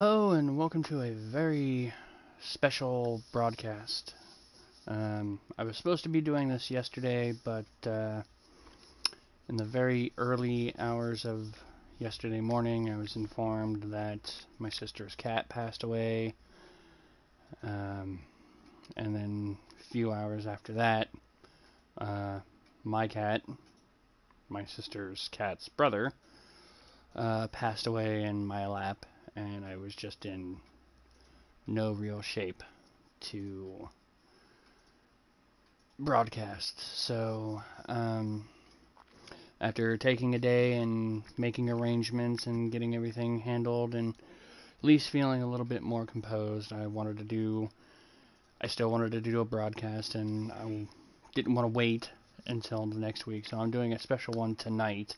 Hello and welcome to a very special broadcast. I was supposed to be doing this yesterday, but in the very early hours of yesterday morning, I was informed that my sister's cat passed away. Um, and then a few hours after that, my cat, my sister's cat's brother, passed away in my lap, and I was just in no real shape to broadcast. So, after taking a day and making arrangements and getting everything handled and at least feeling a little bit more composed, I still wanted to do a broadcast, and I didn't want to wait until the next week. So I'm doing a special one tonight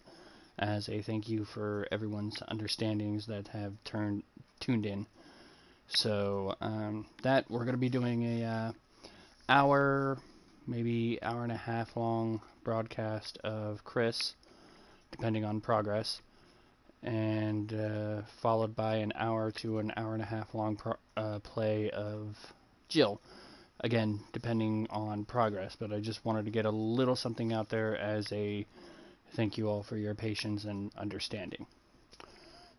as a thank you for everyone's understandings that have tuned in. So that we're going to be doing a hour, maybe hour and a half long broadcast of Chris, depending on progress, and followed by an hour to an hour and a half long play of Jill. Again, depending on progress, but I just wanted to get a little something out there as a thank you all for your patience and understanding.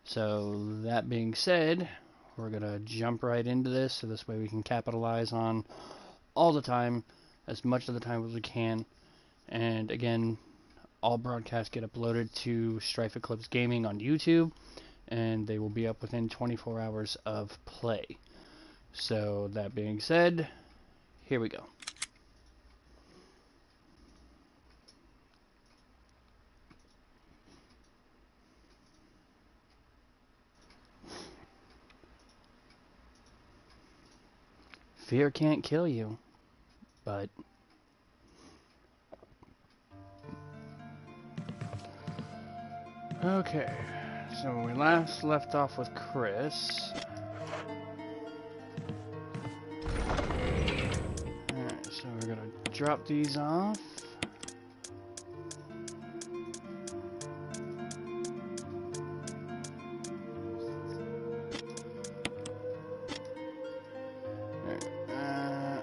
So that being said, we're going to jump right into this, so this way we can capitalize on all the time, as much of the time as we can. And again, all broadcasts get uploaded to Strife Eclipse Gaming on YouTube, and they will be up within 24 hours of play. So that being said, here we go. Fear can't kill you, but okay, so we last left off with Chris. Alright, so we're gonna drop these off.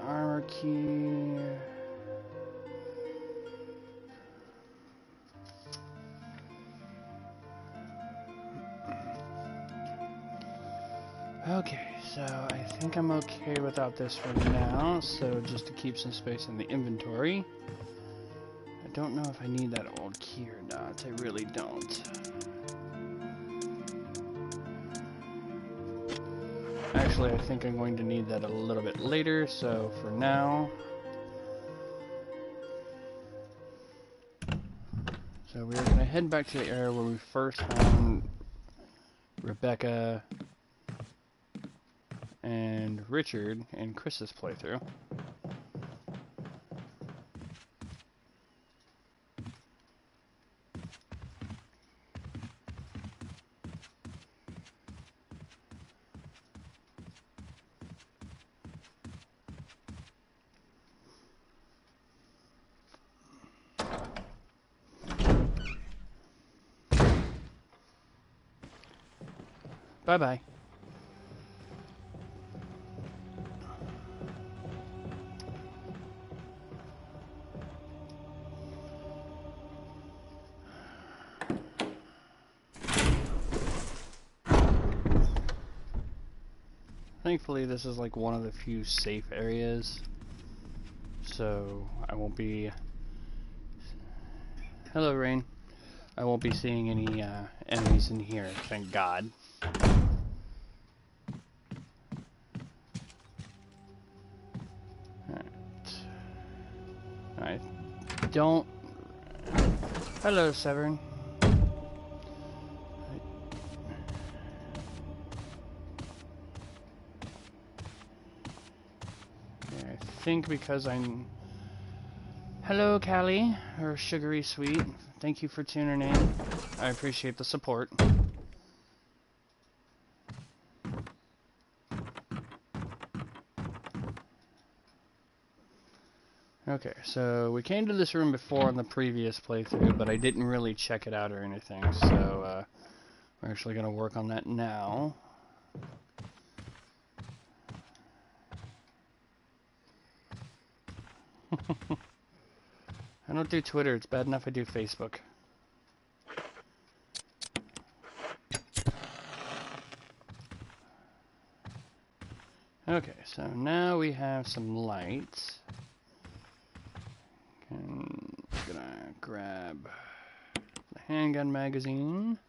Armor key. Okay, so I think I'm okay without this for now, so just to keep some space in the inventory. I don't know if I need that old key or not, I really don't. Actually, I think I'm going to need that a little bit later, so for now... So we're going to head back to the area where we first found Rebecca and Richard in Chris's playthrough. Bye-bye. Thankfully, this is like one of the few safe areas, so I won't be... Hello, Rain. I won't be seeing any enemies in here, thank God. I don't... Hello, Severn. I think because I'm... Hello, Callie, or Sugary Sweet. Thank you for tuning in. I appreciate the support. Okay, so we came to this room before in the previous playthrough, but I didn't really check it out or anything, so we're actually going to work on that now. I don't do Twitter. It's bad enough I do Facebook. Okay, so now we have some lights. I'm gonna grab the handgun magazine.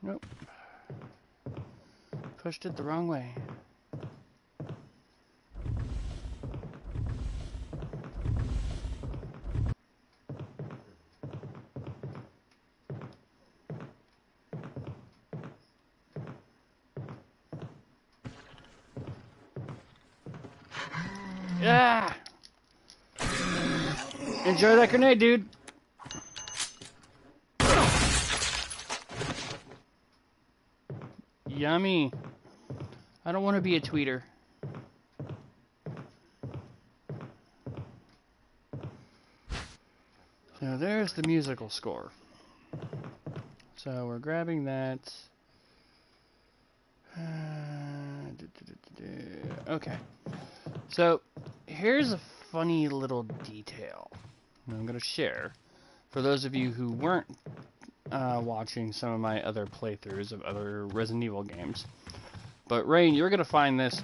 Nope. Pushed it the wrong way. Yeah. Enjoy that grenade, dude. Yummy. I don't want to be a tweeter. So there's the musical score. So we're grabbing that. Okay. So here's a funny little detail I'm going to share for those of you who weren't watching some of my other playthroughs of other Resident Evil games. But Rain, you're going to find this.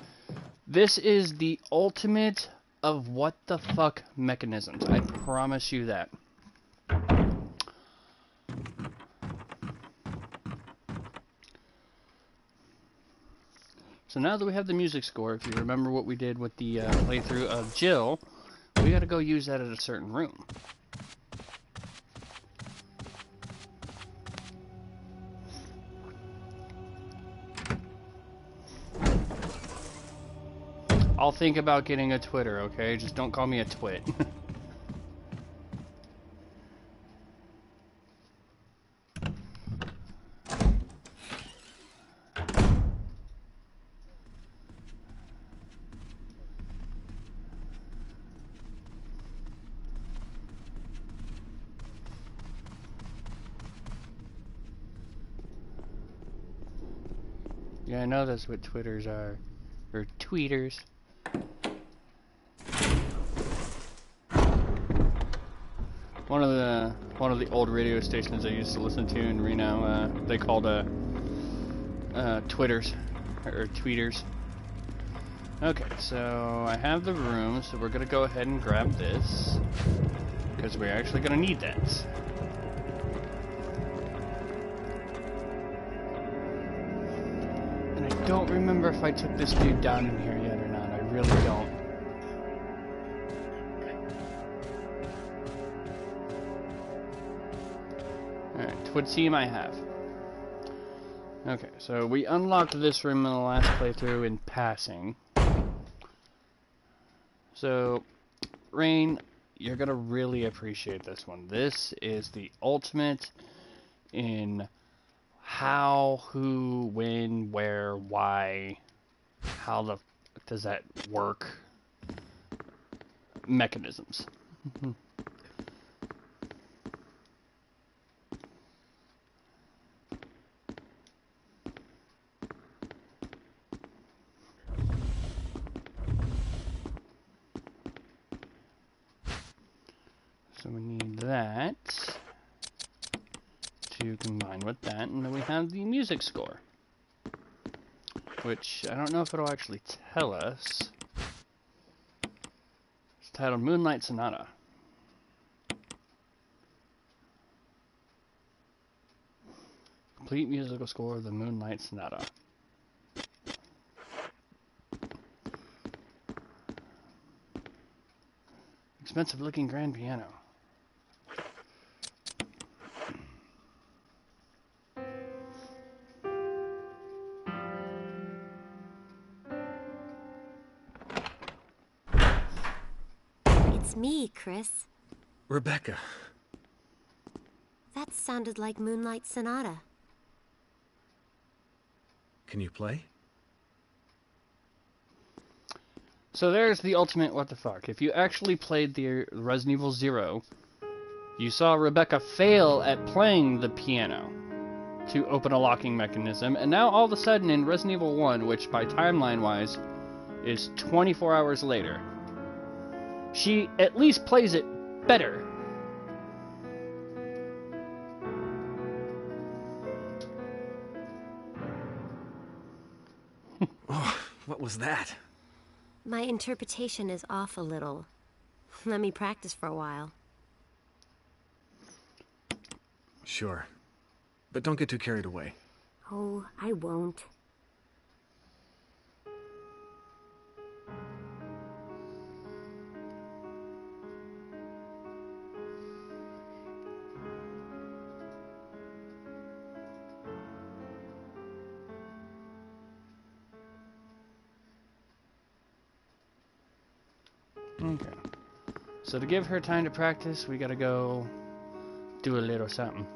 This is the ultimate of what the fuck mechanisms. I promise you that. So now that we have the music score, if you remember what we did with the playthrough of Jill, we got to go use that at a certain room. I'll think about getting a Twitter, okay? Just don't call me a twit. Yeah, I know that's what Twitters are. Or tweeters. One of the old radio stations I used to listen to in Reno, they called Twitters or tweeters. Okay, so I have the room, so we're gonna go ahead and grab this because we're actually gonna need that. And I don't remember if I took this dude down in here yet or not. I really don't. Alright, Twid team I have. Okay, so we unlocked this room in the last playthrough in passing. So, Rain, you're gonna really appreciate this one. This is the ultimate in how, who, when, where, why, how the fuck does that work mechanisms. So we need that to combine with that, and then we have the music score, which I don't know if it'll actually tell us. It's titled Moonlight Sonata. Complete musical score of the Moonlight Sonata. Expensive looking grand piano. It's me, Chris. Rebecca. That sounded like Moonlight Sonata. Can you play? So there's the ultimate what the fuck. If you actually played the Resident Evil 0, you saw Rebecca fail at playing the piano to open a locking mechanism, and now all of a sudden in Resident Evil 1, which by timeline-wise is 24 hours later, she at least plays it better. Oh, what was that? My interpretation is off a little. Let me practice for a while. Sure. But don't get too carried away. Oh, I won't. Okay. So to give her time to practice, we gotta go do a little something.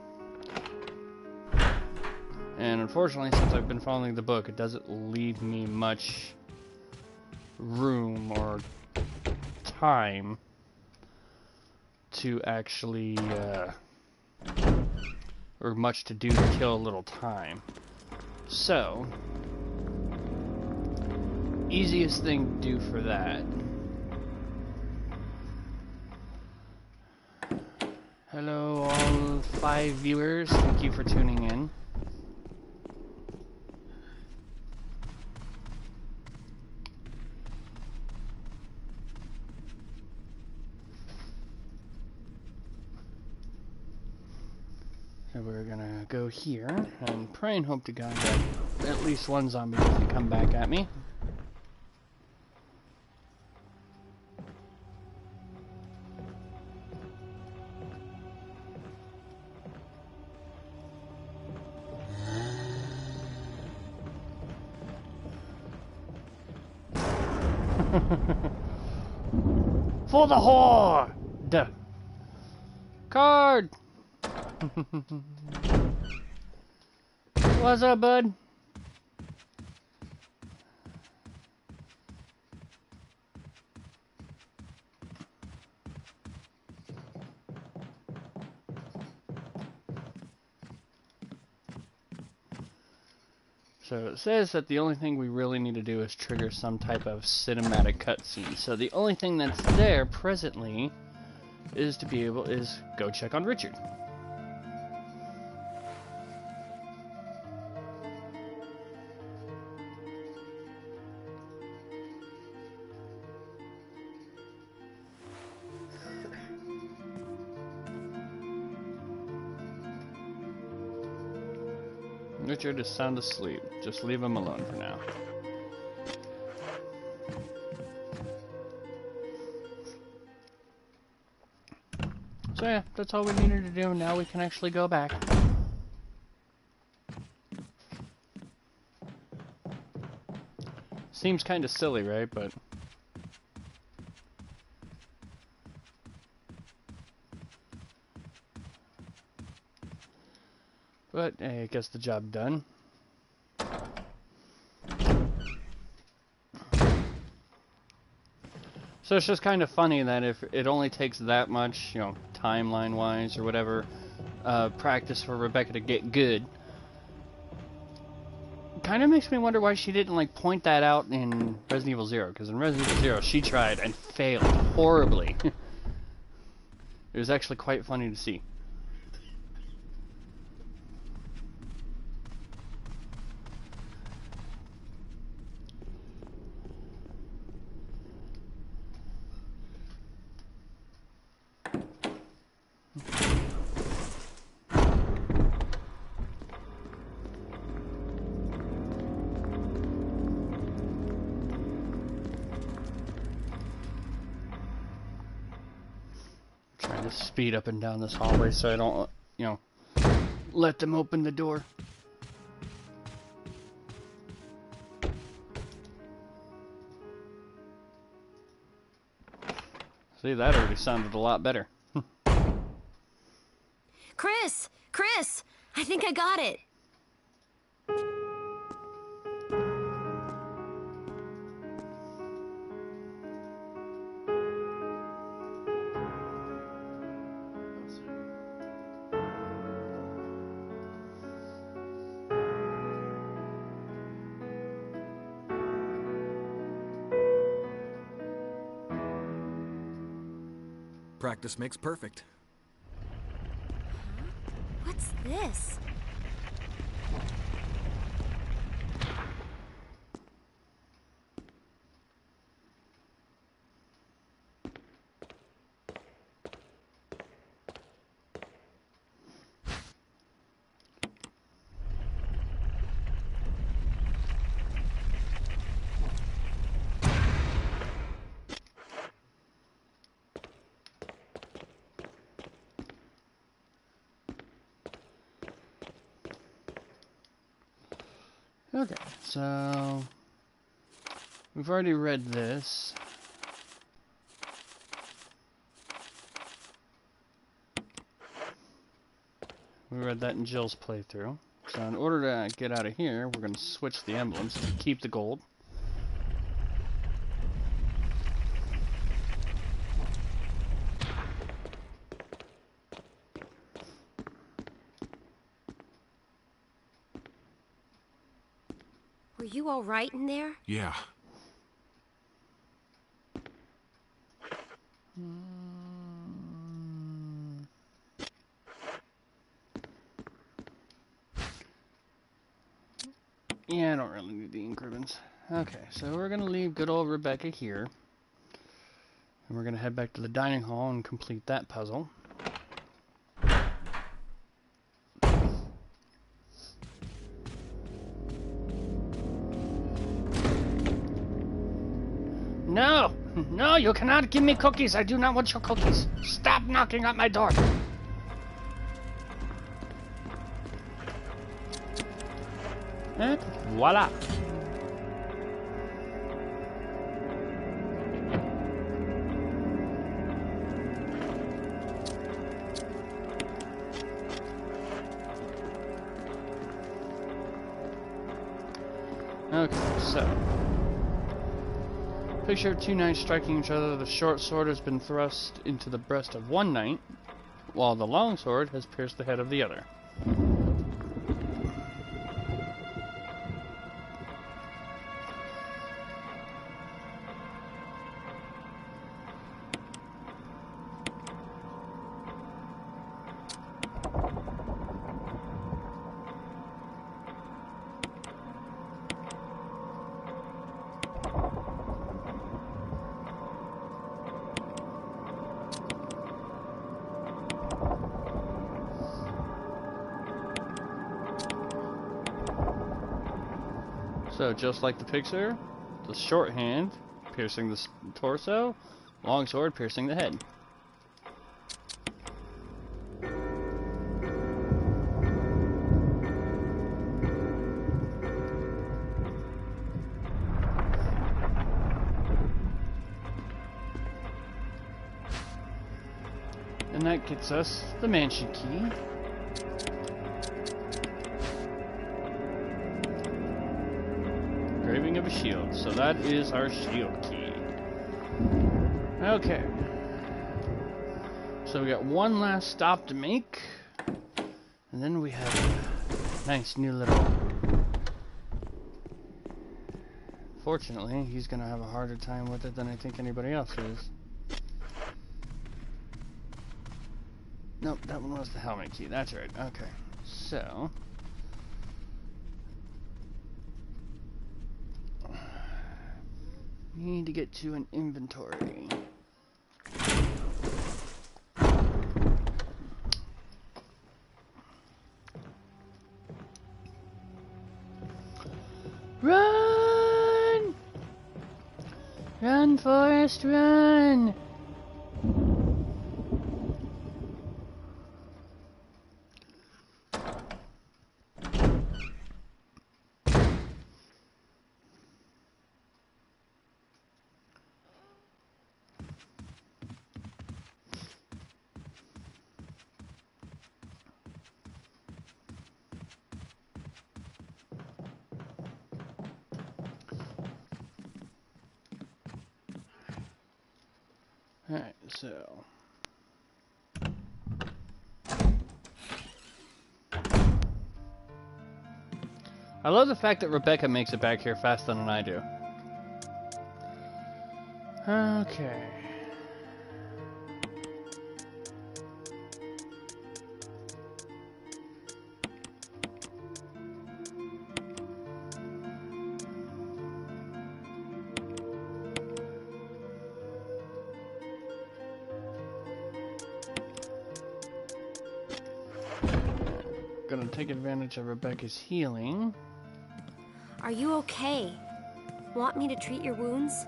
And unfortunately, since I've been following the book, it doesn't leave me much room or time to actually, or much to do to kill a little time. So, easiest thing to do for that. Hello, all 5 viewers. Thank you for tuning in. So we're gonna go here and pray and hope to God that at least one zombie doesn't come back at me. For the whore! Duh. Card! What's up, bud? So it says that the only thing we really need to do is trigger some type of cinematic cutscene. So the only thing that's there presently is to be able is go check on Richard. Richard is sound asleep. Just leave him alone for now. So yeah, that's all we needed to do. Now we can actually go back. Seems kind of silly, right? But hey, it gets the job done. So it's just kind of funny that if it only takes that much, you know, timeline-wise or whatever, practice for Rebecca to get good. Kind of makes me wonder why she didn't, like, point that out in Resident Evil 0, because in Resident Evil 0 she tried and failed horribly. It was actually quite funny to see. Trying to speed up and down this hallway so I don't, you know, let them open the door. See, that already sounded a lot better. Chris! Chris! I think I got it! Practice makes perfect. What's this? Okay, so we've already read this. We read that in Jill's playthrough. So in order to get out of here, we're going to switch the emblems to keep the gold. Were you all right in there? Yeah. Yeah, I don't really need the ink ribbons. Okay, so we're going to leave good old Rebecca here. And we're going to head back to the dining hall and complete that puzzle. No! No, you cannot give me cookies! I do not want your cookies! Stop knocking at my door! And voila! Okay, so picture of two knights striking each other. The short sword has been thrust into the breast of one knight, while the long sword has pierced the head of the other. So just like the picture, the short hand piercing the torso, long sword piercing the head. And that gets us the mansion key. Engraving of a shield. So that is our shield key. Okay. So we got one last stop to make. And then we have a nice new little... Fortunately, he's going to have a harder time with it than I think anybody else is. Nope, that one was the helmet key. That's right. Okay. So... need to get to an inventory. Run! Run, Forrest, run! Alright, so... I love the fact that Rebecca makes it back here faster than I do. Okay. gonna take advantage of Rebecca's healing. Are you okay? Want me to treat your wounds?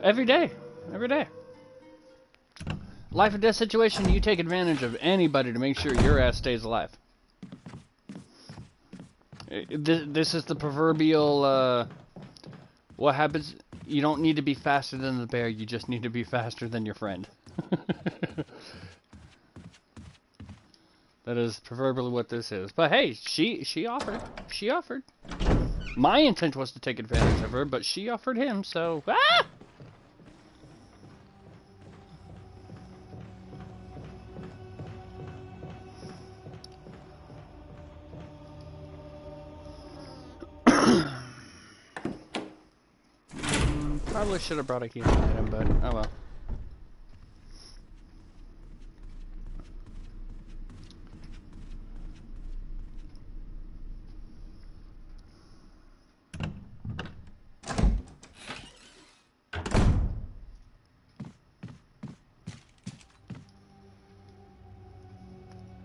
Every day. Every day. Life or death situation, you take advantage of anybody to make sure your ass stays alive. This is the proverbial, what happens, you don't need to be faster than the bear, you just need to be faster than your friend. That is proverbially what this is. But hey, she offered. She offered. My intent was to take advantage of her, but she offered him, so... Ah! Probably should have brought a healing item, but oh well.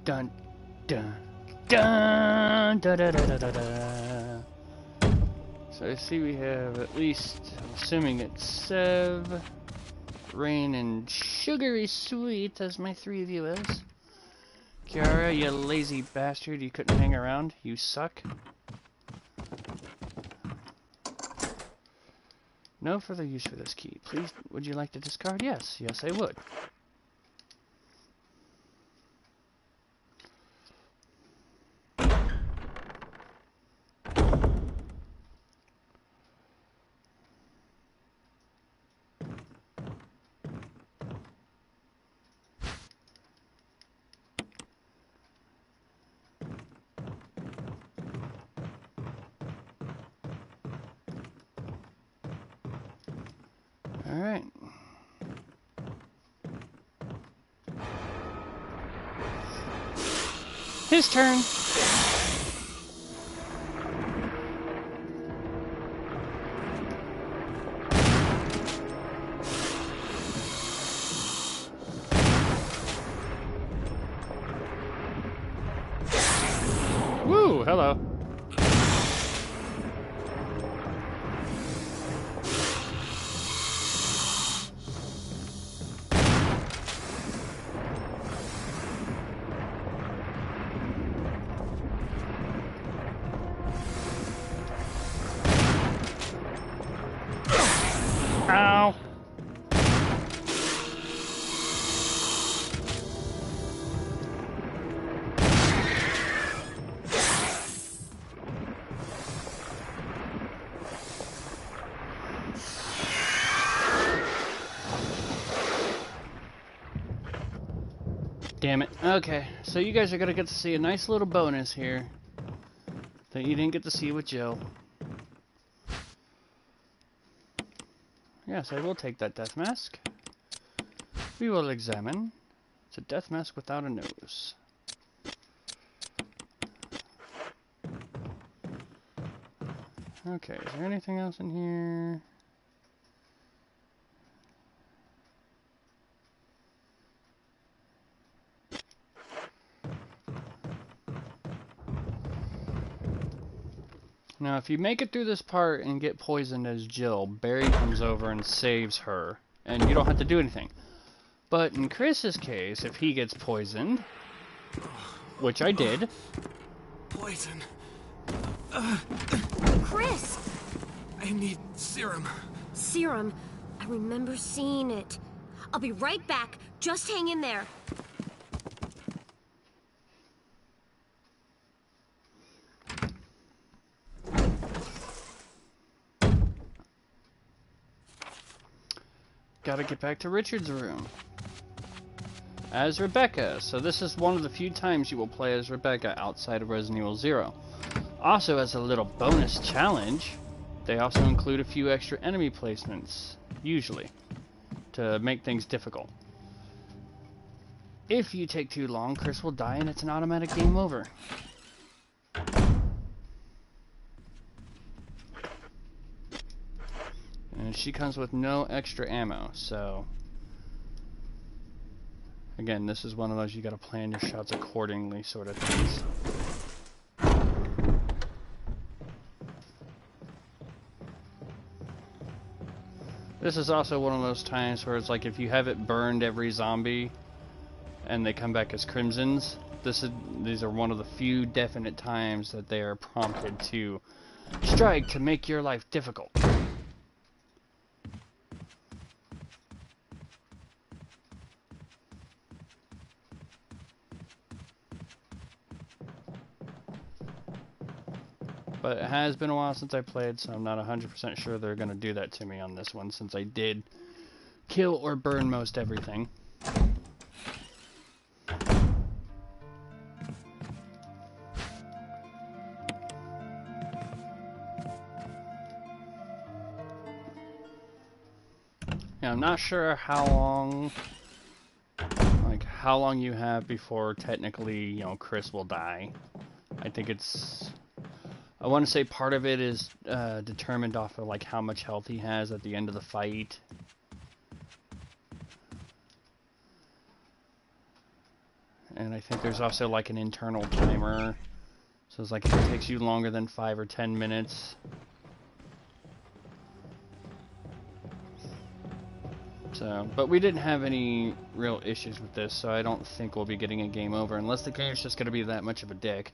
Dun dun dun da da da da da da. So I see we have at least, I'm assuming it's Sev, Rain, and Sugary Sweet as my 3 of you is. Kiara, you lazy bastard, you couldn't hang around, you suck. No further use for this key. Please, would you like to discard? Yes, yes I would. Alright. His turn. Woo, hello. Ow. Damn it. Okay, so you guys are gonna get to see a nice little bonus here that you didn't get to see with Jill. Yes, I will take that death mask. We will examine. It's a death mask without a nose. Okay, is there anything else in here? Now, if you make it through this part and get poisoned as Jill, Barry comes over and saves her, and you don't have to do anything. But in Chris's case, if he gets poisoned, which I did... Poison. Chris! I need serum. Serum. I remember seeing it. I'll be right back. Just hang in there. Gotta get back to Richard's room. As Rebecca, so this is one of the few times you will play as Rebecca outside of Resident Evil 0. Also, as a little bonus challenge, they also include a few extra enemy placements, usually, to make things difficult. If you take too long, Chris will die and it's an automatic game over. And she comes with no extra ammo, so... Again, this is one of those you gotta plan your shots accordingly sort of things. This is also one of those times where it's like if you haven't burned every zombie and they come back as crimsons, these are one of the few definite times that they are prompted to strike to make your life difficult. But it has been a while since I played, so I'm not 100% sure they're going to do that to me on this one, since I did kill or burn most everything. Yeah, I'm not sure how long you have before technically, you know, Chris will die. I think I want to say part of it is determined off of like how much health he has at the end of the fight. And I think there's also like an internal timer. So it's like if it takes you longer than 5 or 10 minutes. So, but we didn't have any real issues with this, so I don't think we'll be getting a game over unless the game's just going to be that much of a dick.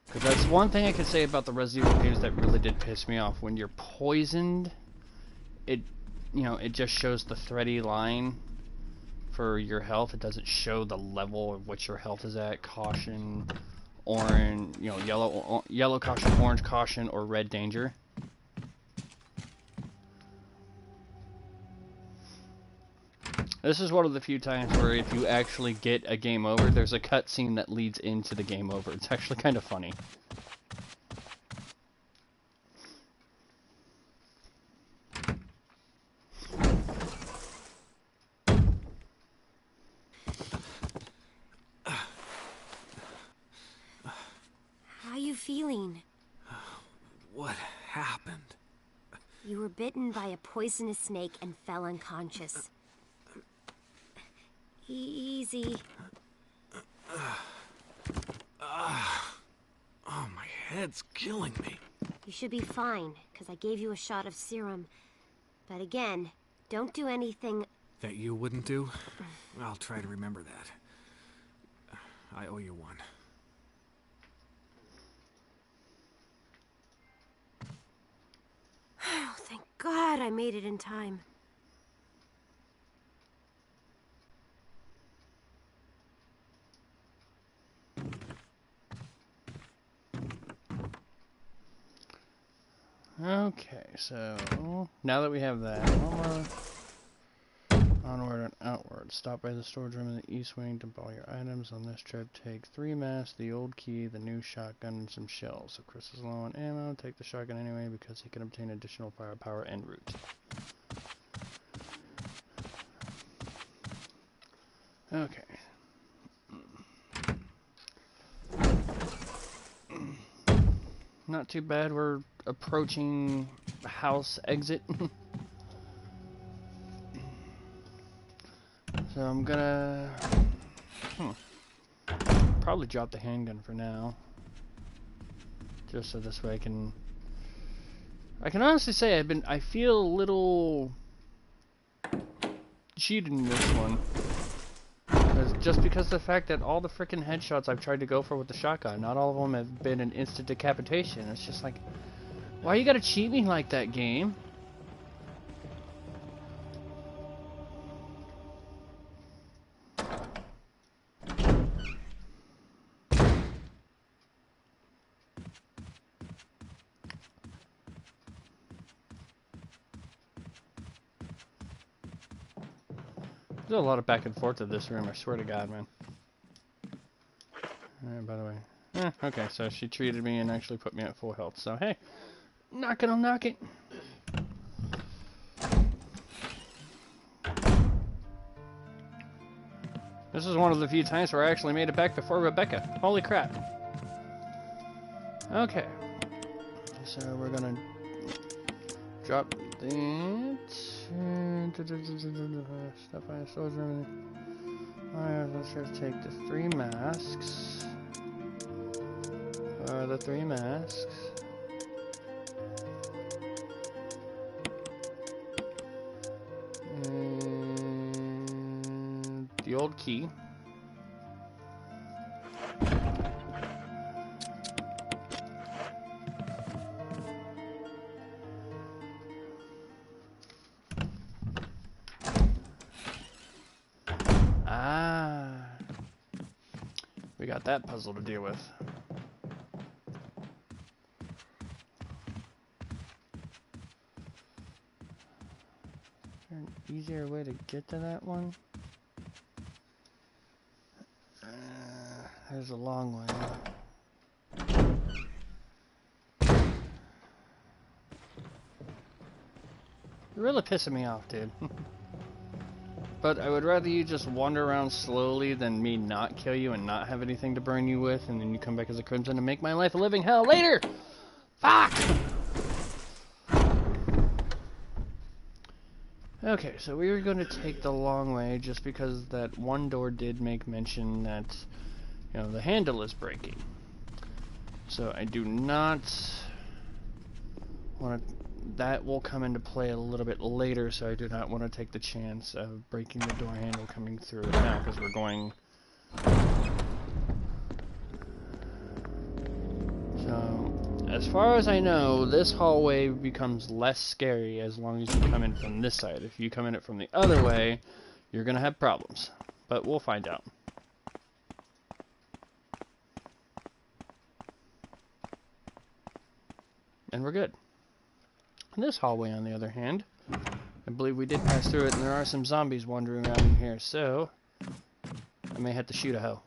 Because that's one thing I could say about the Resident Evil games that really did piss me off. When you're poisoned, it just shows the thready line for your health. It doesn't show the level of what your health is at. Caution, orange, yellow caution, orange caution, or red danger. This is one of the few times where if you actually get a game over, there's a cutscene that leads into the game over. It's actually kind of funny. How are you feeling? What happened? You were bitten by a poisonous snake and fell unconscious. Easy. Oh, my head's killing me. You should be fine, because I gave you a shot of serum. But again, don't do anything... That you wouldn't do? I'll try to remember that. I owe you one. Oh, thank God I made it in time. Okay, so now that we have that, onward and outward. Stop by the storage room in the east wing, dump all your items. On this trip, take 3 masks, the old key, the new shotgun, and some shells. So Chris is low on ammo. Take the shotgun anyway because he can obtain additional firepower en route. Okay. Not too bad. We're approaching the house exit. So I'm gonna probably drop the handgun for now, just so this way I can honestly say I feel a little cheated in this one, just because of the fact that all the frickin' headshots I've tried to go for with the shotgun, not all of them have been an instant decapitation. It's just like, why you gotta cheat me like that, game? There's a lot of back and forth to this room, I swear to God, man. By the way. Okay, so she treated me and actually put me at full health. So, hey, knock it on knock it. This is one of the few times where I actually made it back before Rebecca. Holy crap. Okay. So we're gonna drop that. Stuff I stole. Alright, let's just take the 3 masks. The 3 masks. And the old key. We got that puzzle to deal with. Is there an easier way to get to that one? There's a long way. You're really pissing me off, dude. But I would rather you just wander around slowly than me not kill you and not have anything to burn you with, and then you come back as a crimson and make my life a living hell later! Fuck! Okay, so we were going to take the long way just because that one door did make mention that, you know, the handle is breaking. So I do not want to... That will come into play a little bit later, so I do not want to take the chance of breaking the door handle coming through it now, because we're going... So, as far as I know, this hallway becomes less scary as long as you come in from this side. If you come in it from the other way, you're going to have problems. But we'll find out. And we're good. In this hallway, on the other hand, I believe we did pass through it, and there are some zombies wandering around in here, so I may have to shoot a hoe.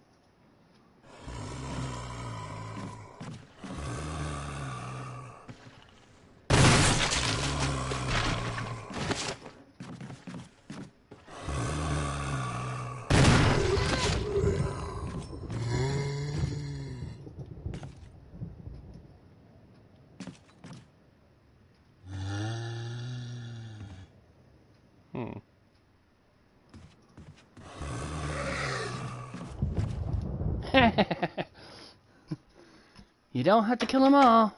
You don't have to kill them all.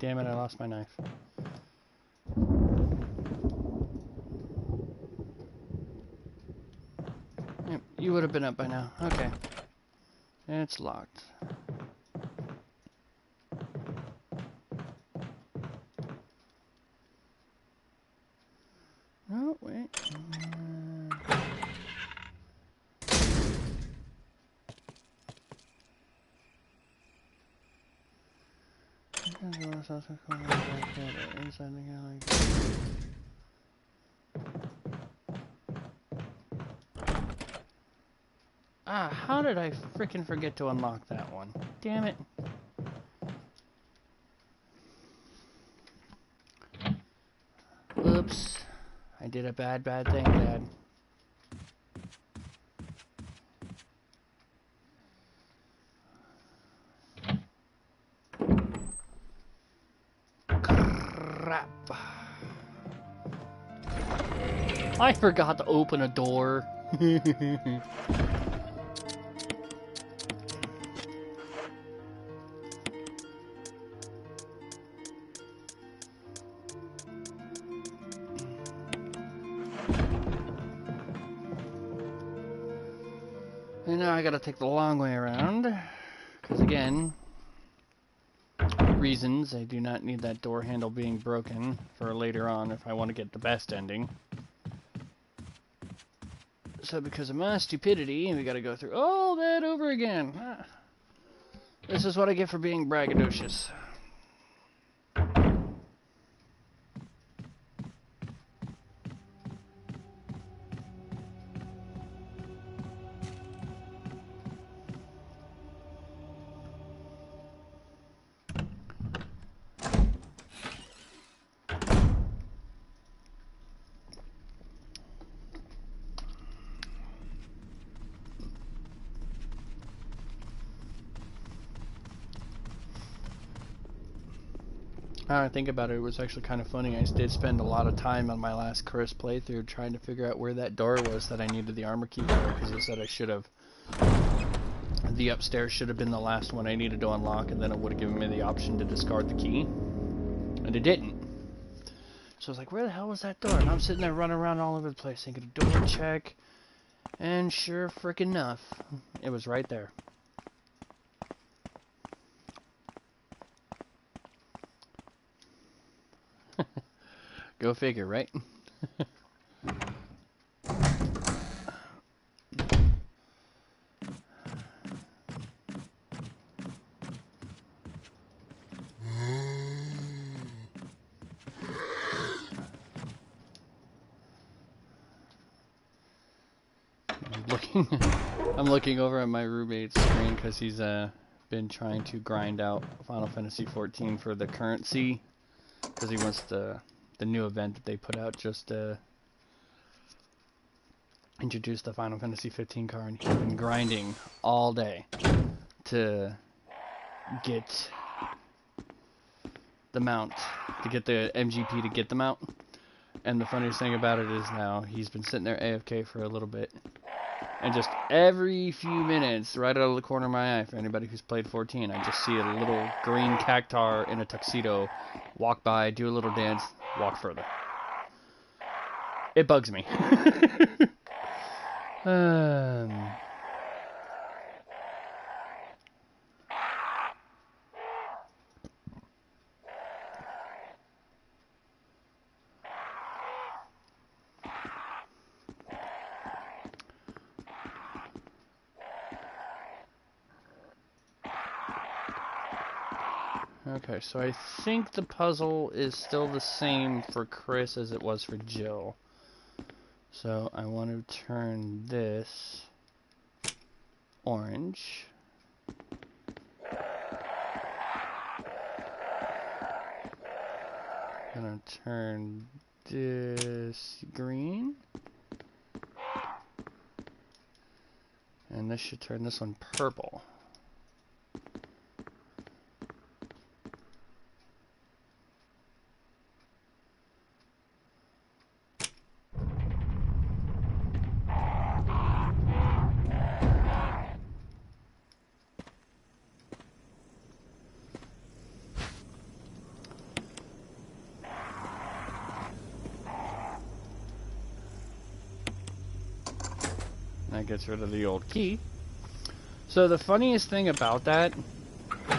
Damn it, I lost my knife. Yep, you would have been up by now. Okay. It's locked. Oh, wait. Inside the galley. Ah, how did I frickin' forget to unlock that one? Damn it. Oops. I did a bad thing, Dad. Crap. I forgot to open a door. And now I gotta take the long way around, because again, reasons, I do not need that door handle being broken for later on if I want to get the best ending. So because of my stupidity, we gotta go through all that over again. This is what I get for being braggadocious. Now I think about it, it was actually kind of funny. I did spend a lot of time on my last Chris playthrough trying to figure out where that door was that I needed the armor key for, because it said I should have. The upstairs should have been the last one I needed to unlock, and then it would have given me the option to discard the key. And it didn't. So I was like, where the hell was that door? And I'm sitting there running around all over the place thinking, door check. And sure frickin' enough, it was right there. Go figure, right? I'm looking over at my roommate's screen because he's been trying to grind out Final Fantasy XIV for the currency, because he wants the new event that they put out just to introduce the Final Fantasy 15 car, and he's been grinding all day to get the mount, to get the MGP to get the mount. And the funniest thing about it is now he's been sitting there AFK for a little bit, and just every few minutes, right out of the corner of my eye, for anybody who's played 14, I just see a little green cactar in a tuxedo walk by, do a little dance, walk further. It bugs me. Okay, so I think the puzzle is still the same for Chris as it was for Jill. So I want to turn this orange. I'm gonna turn this green. And this should turn this one purple. That gets rid of the old key. So the funniest thing about that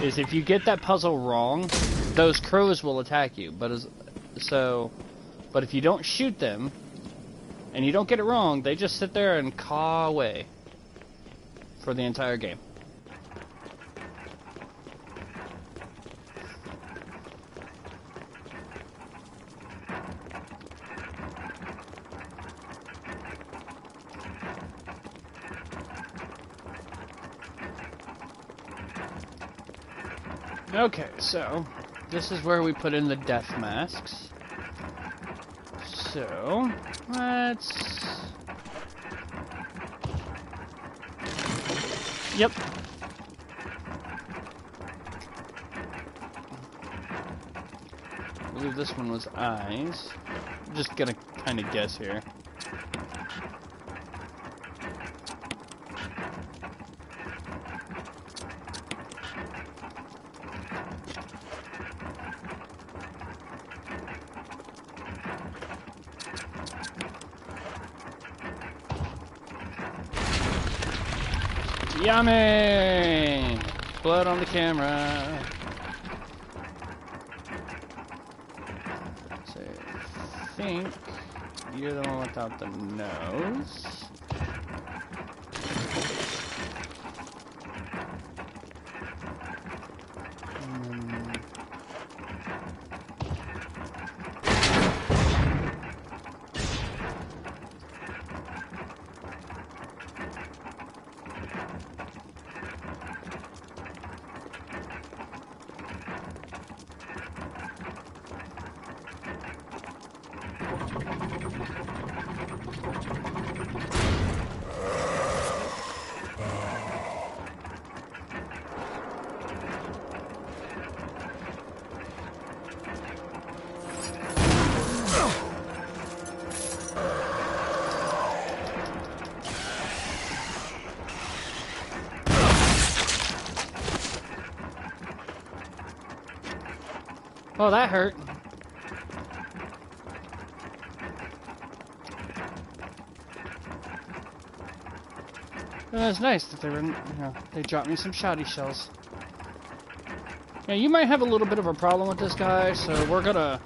is if you get that puzzle wrong, those crows will attack you. But if you don't shoot them and you don't get it wrong, they just sit there and caw away for the entire game. Okay, so this is where we put in the death masks. So let's... Yep. I believe this one was eyes. I'm just gonna kind of guess here. Yummy! Blood on the camera. So I think you're the one without the nose. Oh, that hurt. Well, that's nice that they were, they dropped me some shoddy shells. Yeah, you might have a little bit of a problem with this guy, so we're gonna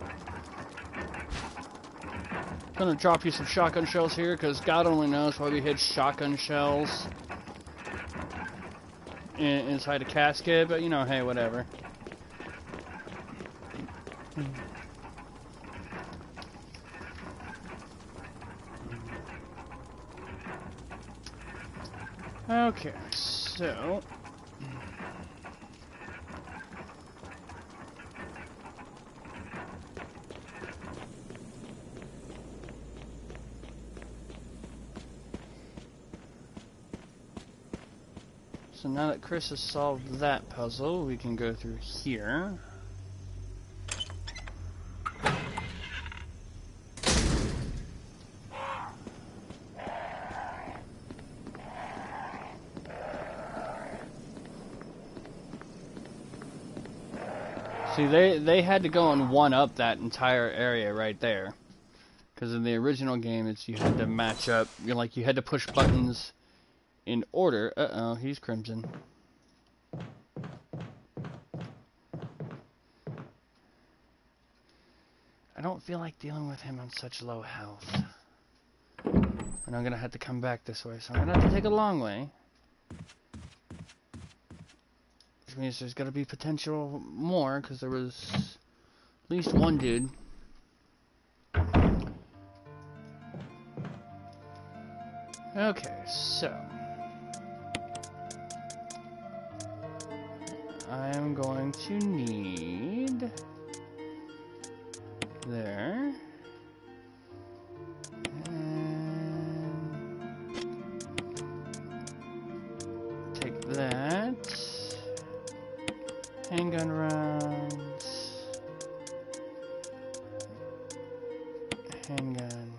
drop you some shotgun shells here, because God only knows why we hid shotgun shells inside a casket, but you know, hey, whatever. Okay, so now that Chris has solved that puzzle, we can go through here. See, they had to go and one-up that entire area right there. Because in the original game, you had to match up, you had to push buttons in order. Uh-oh, he's crimson. I don't feel like dealing with him on such low health. And I'm gonna have to come back this way, so I'm gonna have to take a long way. Which means there's gotta be potential more, because there was at least one dude. Okay, so I am going to need there. And take that. Handgun rounds. Handgun.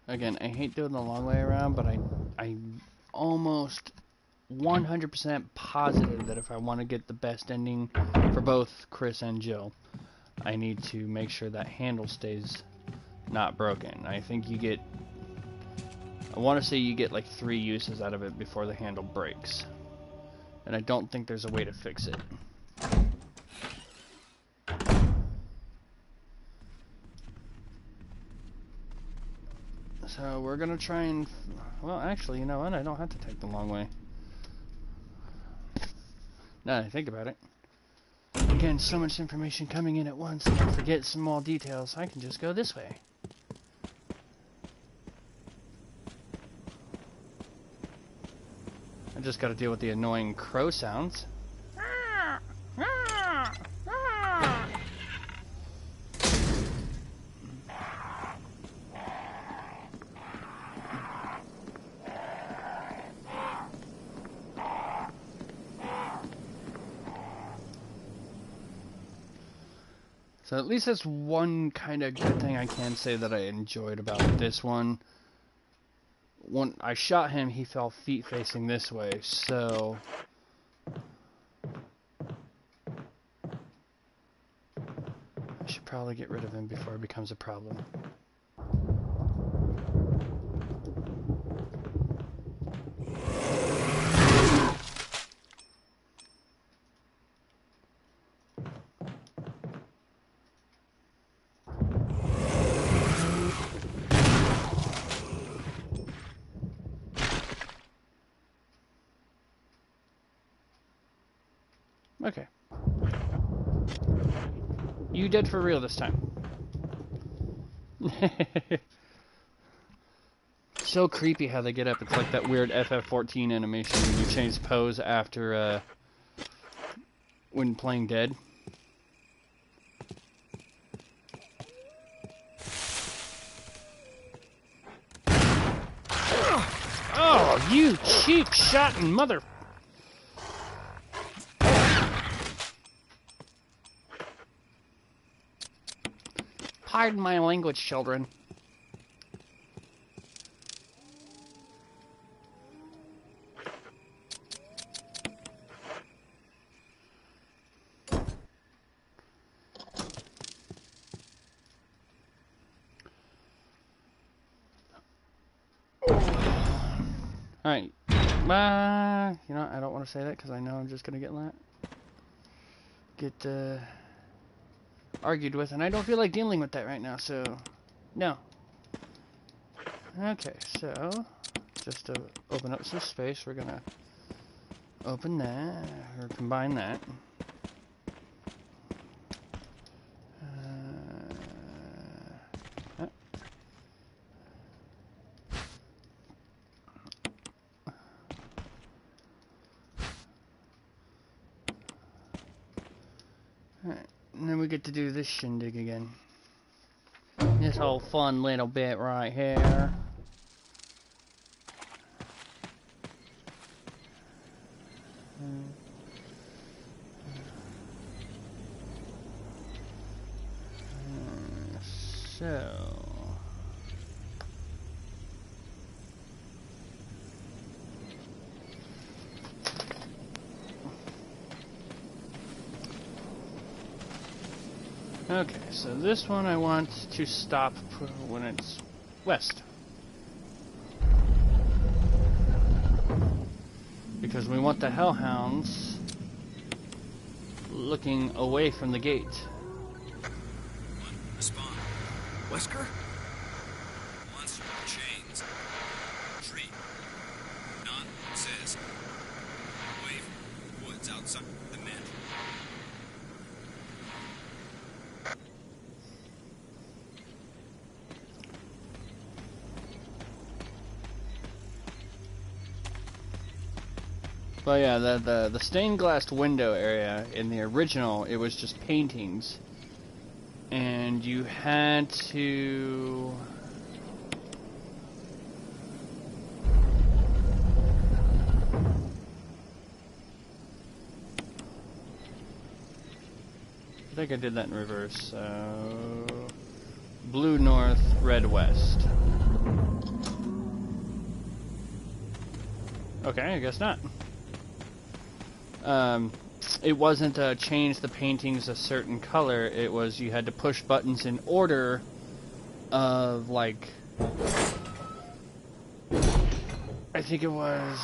Again, I hate doing the long way around, but I'm almost 100% positive that if I want to get the best ending for both Chris and Jill, I need to make sure that handle stays not broken. I think I want to say you get like 3 uses out of it before the handle breaks. And I don't think there's a way to fix it. So we're gonna try and, well, actually, you know what? I don't have to take the long way. Now that I think about it. Again, so much information coming in at once, and I forget small details. I can just go this way. I just gotta deal with the annoying crow sounds. So at least that's one kind of good thing I can say that I enjoyed about this one. When I shot him, he fell feet facing this way, so I should probably get rid of him before it becomes a problem. Okay. You dead for real this time. So creepy how they get up. It's like that weird FF14 animation when you change pose after when playing dead. Keep shotting, mother... Pardon my language, children. Alright. You know, I don't want to say that because I know I'm just going to get argued with, and I don't feel like dealing with that right now, so no. Okay, so just to open up some space, we're gonna open that, or combine that. Alright, and then we get to do this shindig again. This whole fun little bit right here. So... Okay, so this one I want to stop when it's west. Because we want the hellhounds looking away from the gate. Respond. Wesker? Monster chains. Tree. None says. Away from woods outside the mansion. Well, yeah, the stained glass window area in the original, it was just paintings, and you had to... I think I did that in reverse, so... Blue north, red west. Okay, I guess not. It wasn't change the paintings a certain color, it was you had to push buttons in order of, like, I think it was...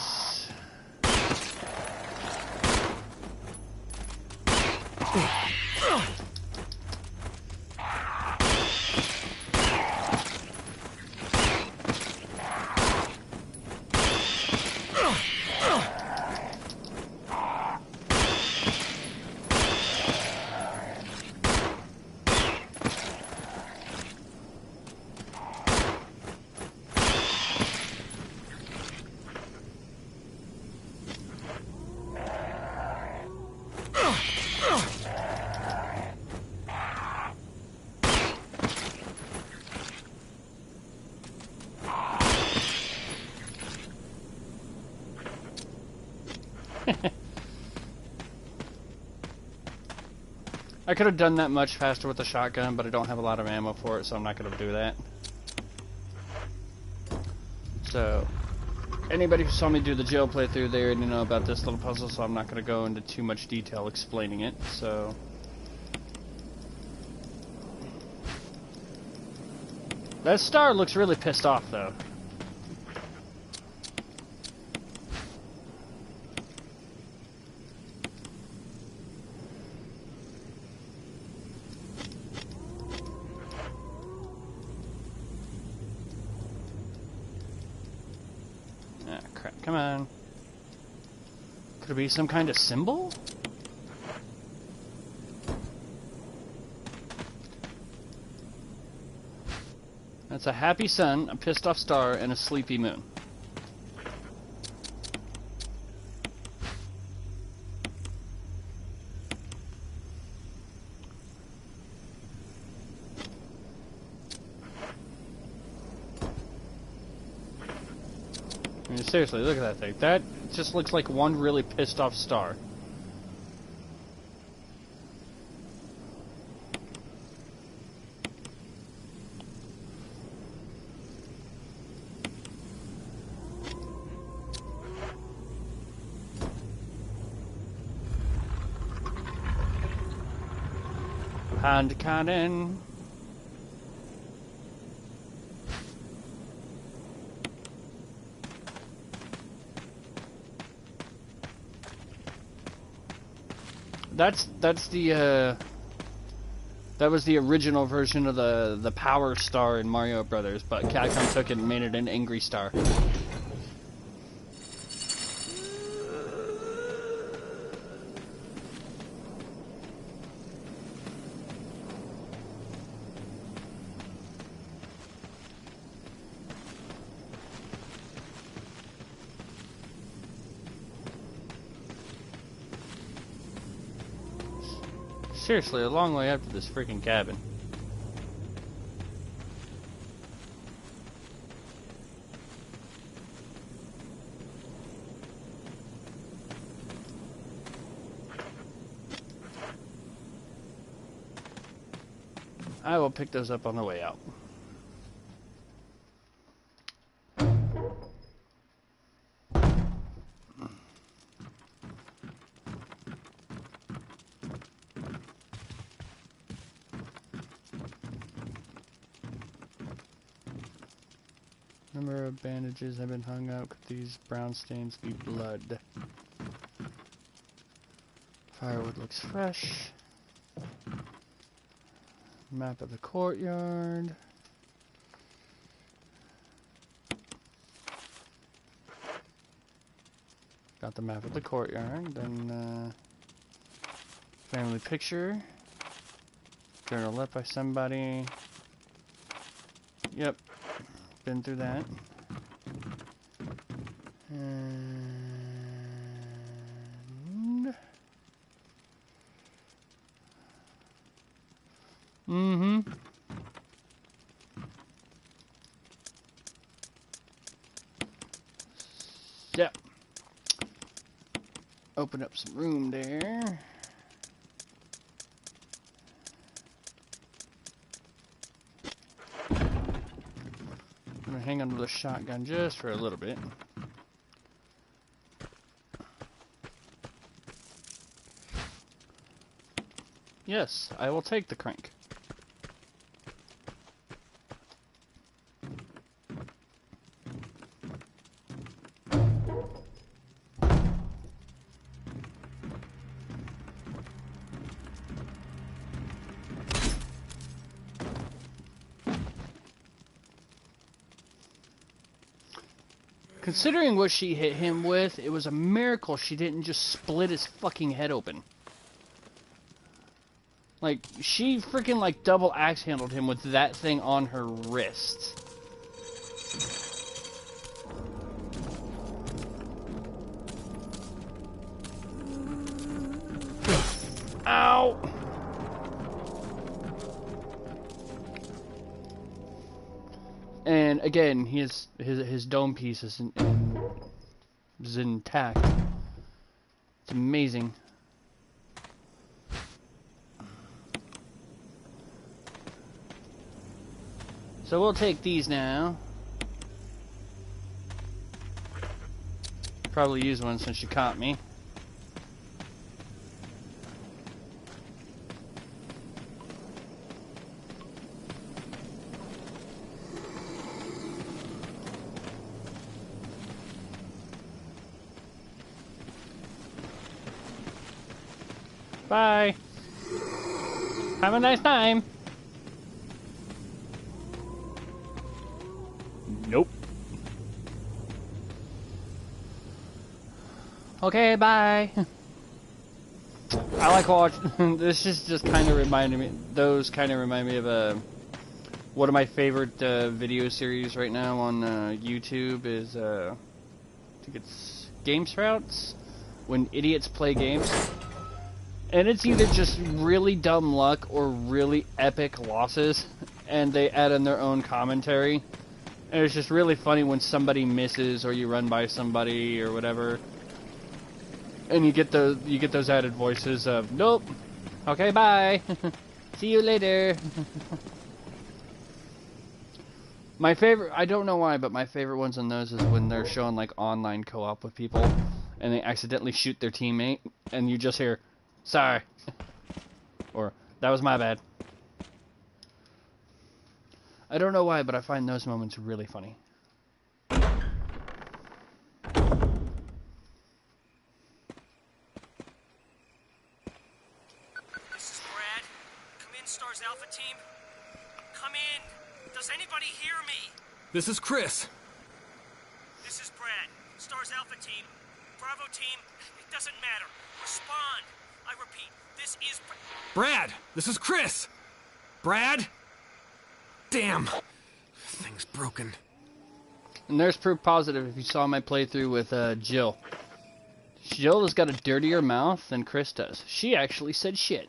I could have done that much faster with the shotgun, but I don't have a lot of ammo for it, so I'm not going to do that. So, anybody who saw me do the jail playthrough, they already know about this little puzzle, so I'm not going to go into too much detail explaining it, so... That star looks really pissed off, though. Ah, crap. Come on. Could it be some kind of symbol? That's a happy sun, a pissed off star, and a sleepy moon. mean, seriously, look at that thing. That just looks like one really pissed off star. Hand cannon. That's the that was the original version of the Power Star in Mario Brothers, but Capcom took it and made it an angry star. Seriously, a long way up to this freaking cabin. I will pick those up on the way out. Number of bandages have been hung out. Could these brown stains be blood? Firewood looks fresh. Map of the courtyard. Got the map of the courtyard. Then family picture. Journal left by somebody. Yep. Been through that. And yep. Open up some room there. I'm gonna hang on to the shotgun just for a little bit. Yes, I will take the crank. Considering what she hit him with, it was a miracle she didn't just split his fucking head open. Like, she freaking like double axe handled him with that thing on her wrist. Ow! And again, his dome piece is intact. It's amazing. So we'll take these now. Probably use one since she caught me. Bye. Have a nice time. Nope. Okay, bye. I like watching. This is just kind of reminding me. Those kind of remind me of one of my favorite video series right now on YouTube is I think it's Game Sprouts, when idiots play games. And it's either just really dumb luck or really epic losses, and they add in their own commentary. And it's just really funny when somebody misses or you run by somebody or whatever. And you get those added voices of, nope, okay, bye, see you later. My favorite, I don't know why, but my favorite ones in those is when they're showing like online co-op with people and they accidentally shoot their teammate and you just hear, sorry, or that was my bad. I don't know why, but I find those moments really funny. This is Brad. Come in, Stars Alpha Team. Come in. Does anybody hear me? This is Chris. This is Brad. Stars Alpha Team. Bravo Team. It doesn't matter. Respond. I repeat, this is Brad, this is Chris. Brad? Damn. Thing's broken. And there's proof positive if you saw my playthrough with Jill. Jill has got a dirtier mouth than Chris does. She actually said shit.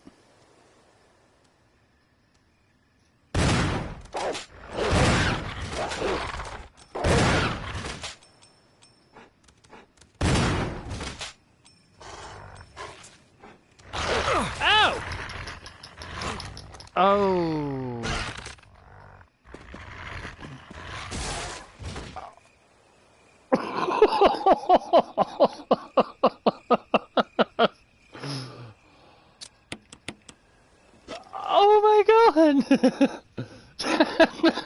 Ow! Oh. Oh my god!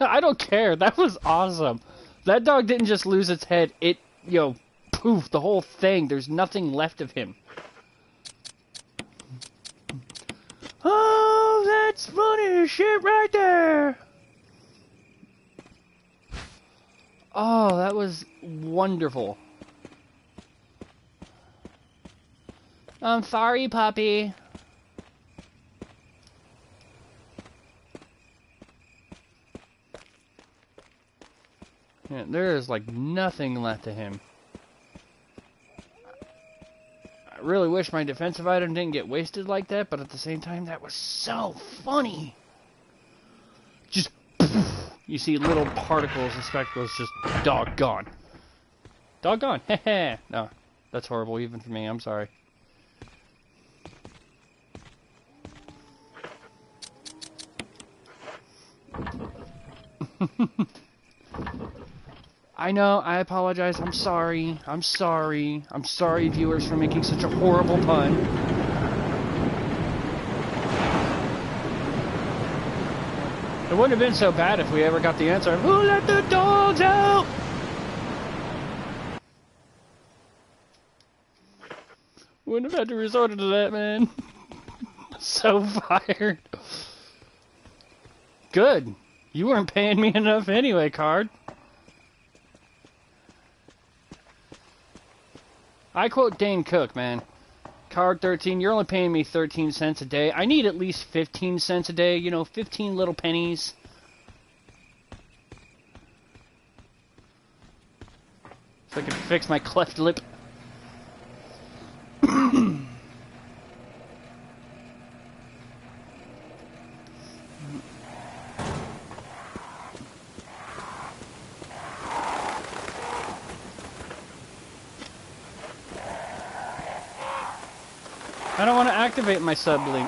I don't care. That was awesome. That dog didn't just lose its head. It, poof, the whole thing. There's nothing left of him. Oh, that's funny shit right there. Oh, that was wonderful. I'm sorry, puppy. Yeah, there is like nothing left of him. I really wish my defensive item didn't get wasted like that, but at the same time, that was so funny. Just, you see little particles and speckles just doggone. Doggone. Heh. No, that's horrible even for me. I'm sorry. I know, I apologize, I'm sorry, I'm sorry, viewers, for making such a horrible pun. It wouldn't have been so bad if we ever got the answer of, who let the dogs out? Wouldn't have had to resort to that, man. So fired. Good. You weren't paying me enough anyway, Card. I quote Dane Cook, man. Card 13, you're only paying me 13 cents a day. I need at least 15 cents a day. 15 little pennies. So I can fix my cleft lip. I don't want to activate my sublink.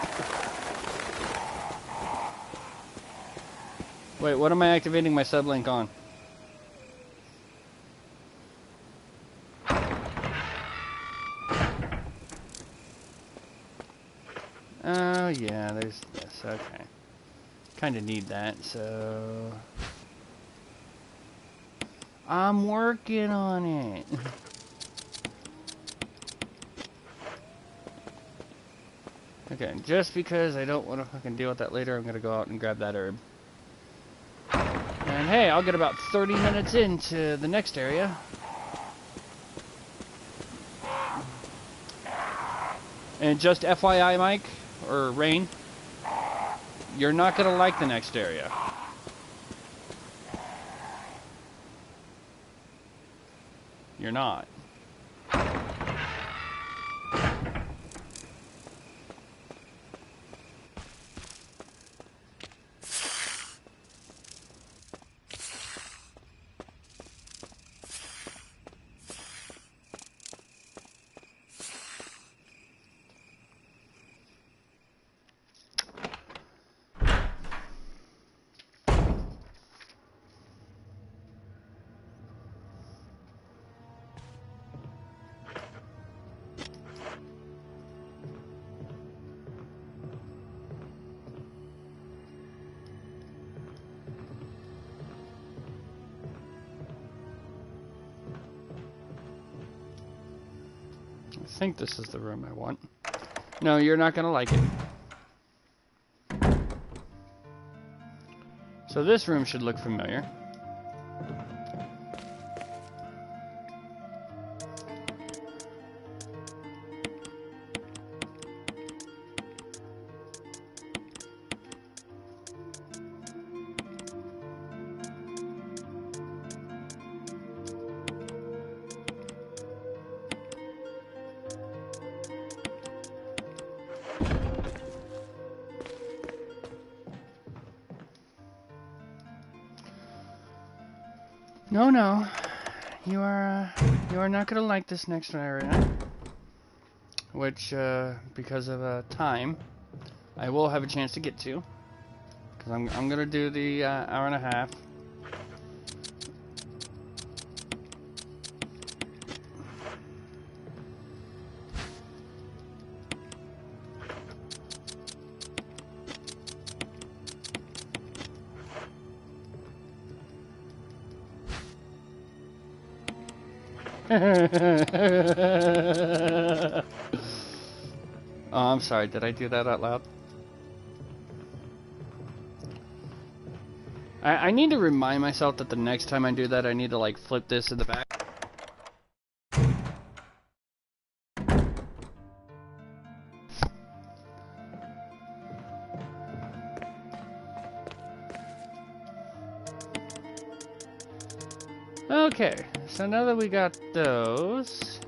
Wait, what am I activating my sublink on? Oh yeah, there's this, okay. Kinda need that, so... I'm working on it. Okay, just because I don't want to fucking deal with that later, I'm gonna go out and grab that herb. And hey, I'll get about 30 minutes into the next area. And just FYI, Mike, or Rain, you're not gonna like the next area. You're not. I think this is the room I want. No, you're not gonna like it. So this room should look familiar. No, no. You are not gonna like this next area. Which, because of time, I will have a chance to get to. Because I'm gonna do the hour and a half. Oh, I'm sorry. Did I do that out loud? I need to remind myself that the next time I do that, I need to like flip this in the back. Okay, so now that we got those,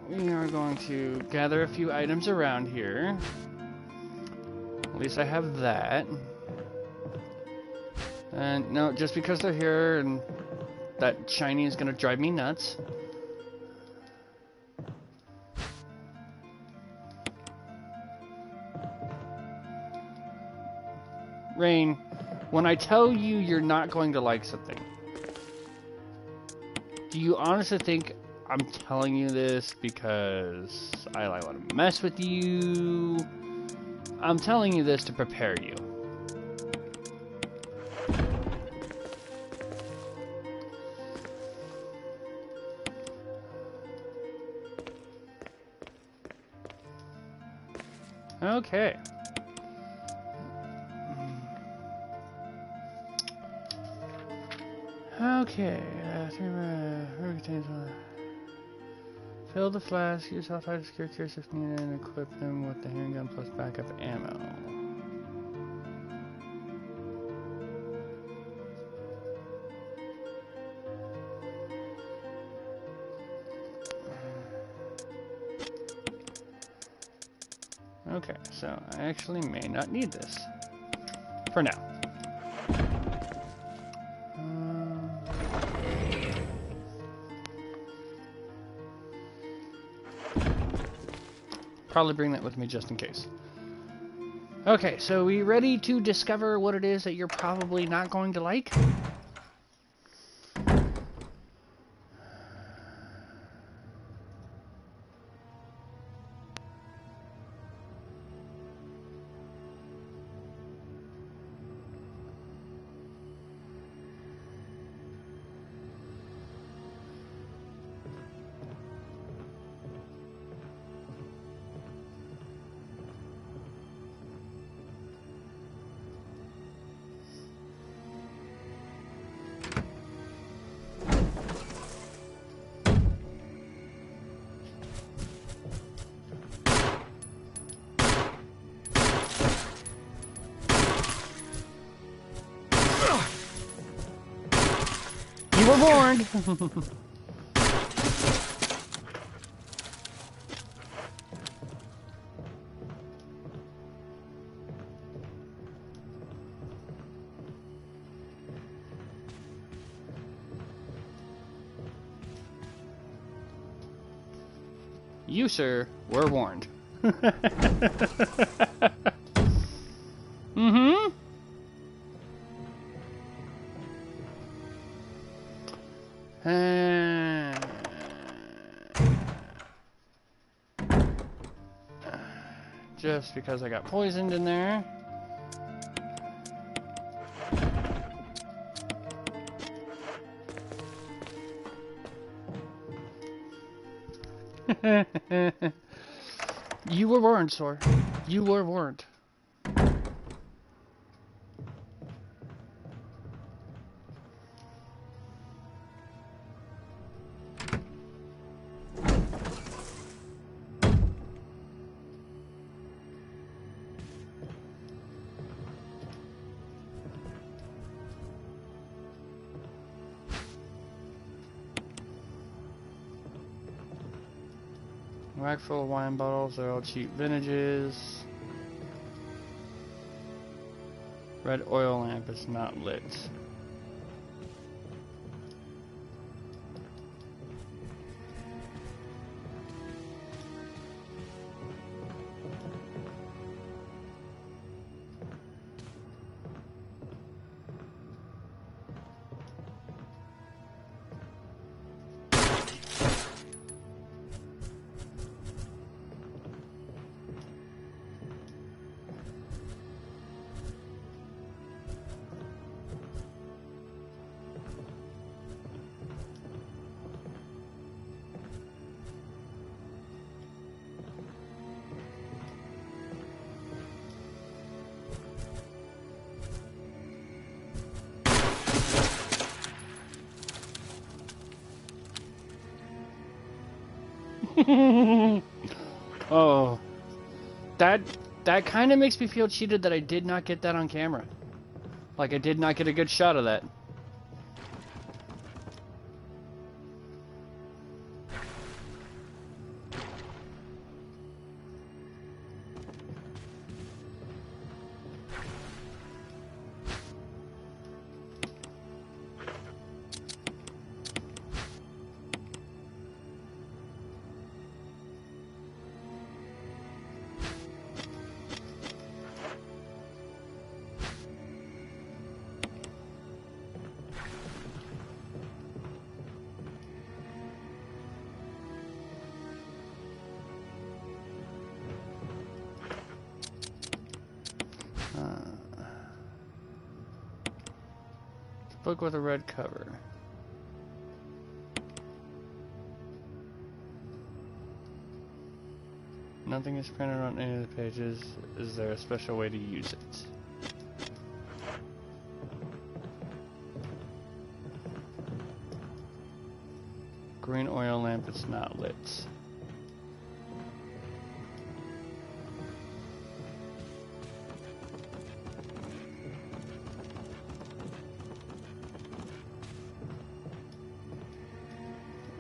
we are going to gather a few items around here. At least I have that. And no, just because they're here and that shiny is gonna drive me nuts. Rain, when I tell you you're not going to like something, do you honestly think I'm telling you this because I want to mess with you? I'm telling you this to prepare you. Okay. Okay. Fill the flask, use hot fire to secure cures if needed, and equip him with the handgun plus backup ammo. Okay, so I actually may not need this. For now. Probably bring that with me just in case. Okay, so we ready to discover what it is that you're probably not going to like? You were warned! You, sir, were warned. Mm-hmm. Just because I got poisoned in there. You were warned, sir. You were warned. Rack full of wine bottles, they're all cheap vintages. Red oil lamp is not lit. Oh, that kind of makes me feel cheated that I did not get that on camera. Like I did not get a good shot of that. Book with a red cover. Nothing is printed on any of the pages. Is there a special way to use it? Green oil lamp is not lit.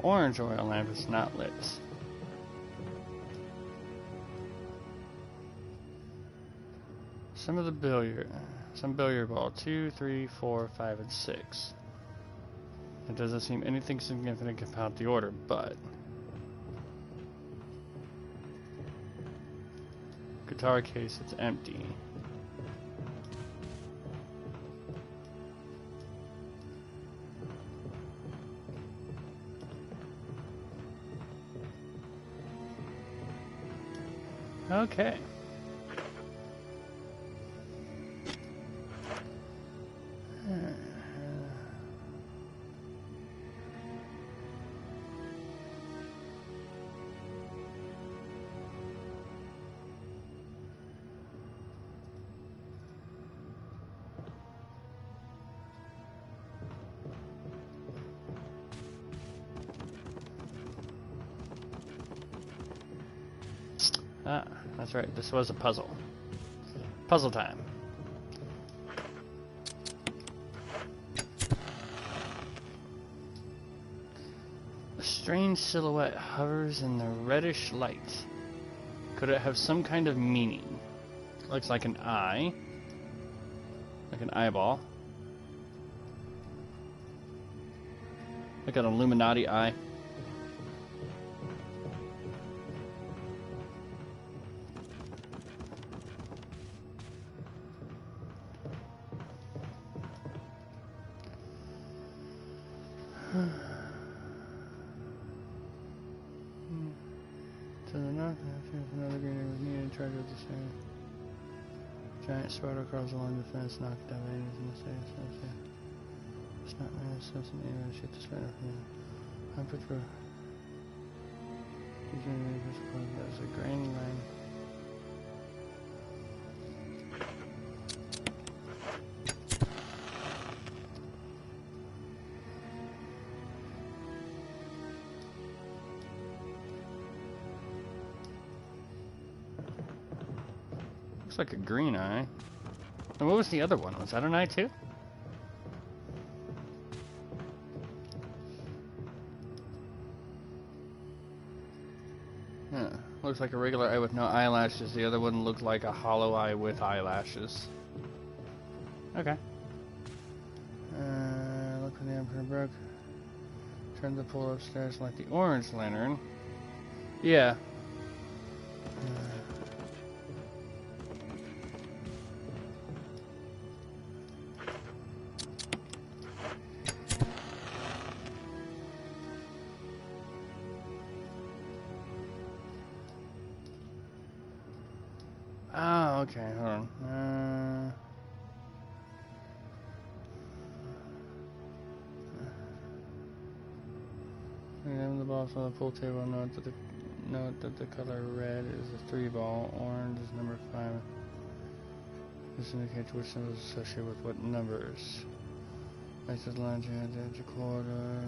Orange oil lamp is not lit. Some billiard ball, 2, 3, 4, 5, and 6. It doesn't seem anything significant about the order, but guitar case, it's empty. Okay. Ah, that's right. This was a puzzle. Puzzle time. A strange silhouette hovers in the reddish light. Could it have some kind of meaning? Looks like an eye. Like an eyeball. Like an Illuminati eye. Another greener was needed in charge of the same. Giant spider crawls along the fence, knocked down enemies in the stairs. It's not man, it's an air, shoot the spider from you. I prefer. That's a grain line. Looks like a green eye. And what was the other one? Was that an eye too? Yeah, looks like a regular eye with no eyelashes. The other one looked like a hollow eye with eyelashes. Okay. Look for the Emperor broke. Turn the pole upstairs like the orange lantern. Yeah. Oh, okay, hold on. Remember the balls on the pool table. Note that the color red is a 3-ball, orange is number 5. This indicates which symbols associated with what numbers. Like the line to the quarter.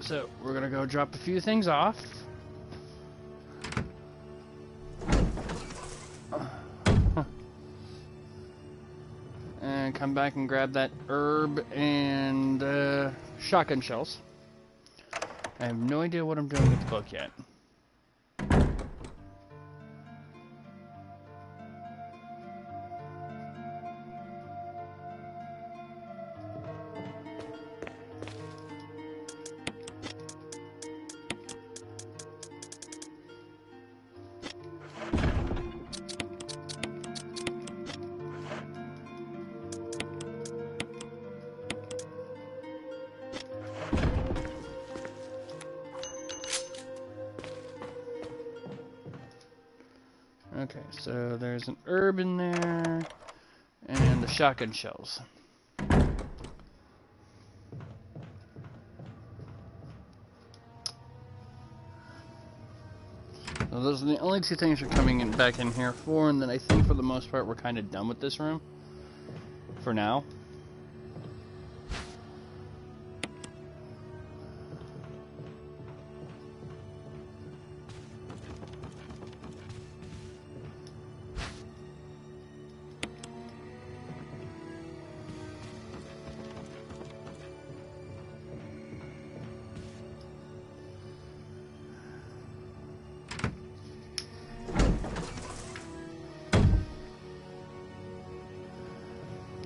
So, we're gonna go drop a few things off. And come back and grab that herb and shotgun shells. I have no idea what I'm doing with the book yet. Okay, so there's an herb in there, and the shotgun shells. So those are the only two things we're coming back in here for, and then I think for the most part we're kind of done with this room. For now.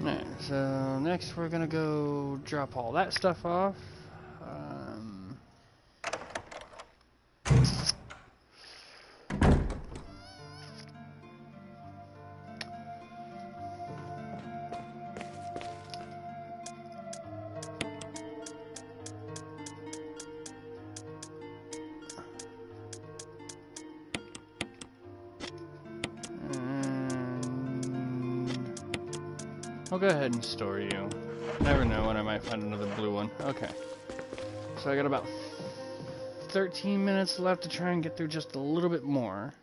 Alright, so next we're gonna go drop all that stuff off. I'll go ahead and store you. Never know when I might find another blue one. Okay. So I got about 13 minutes left to try and get through just a little bit more.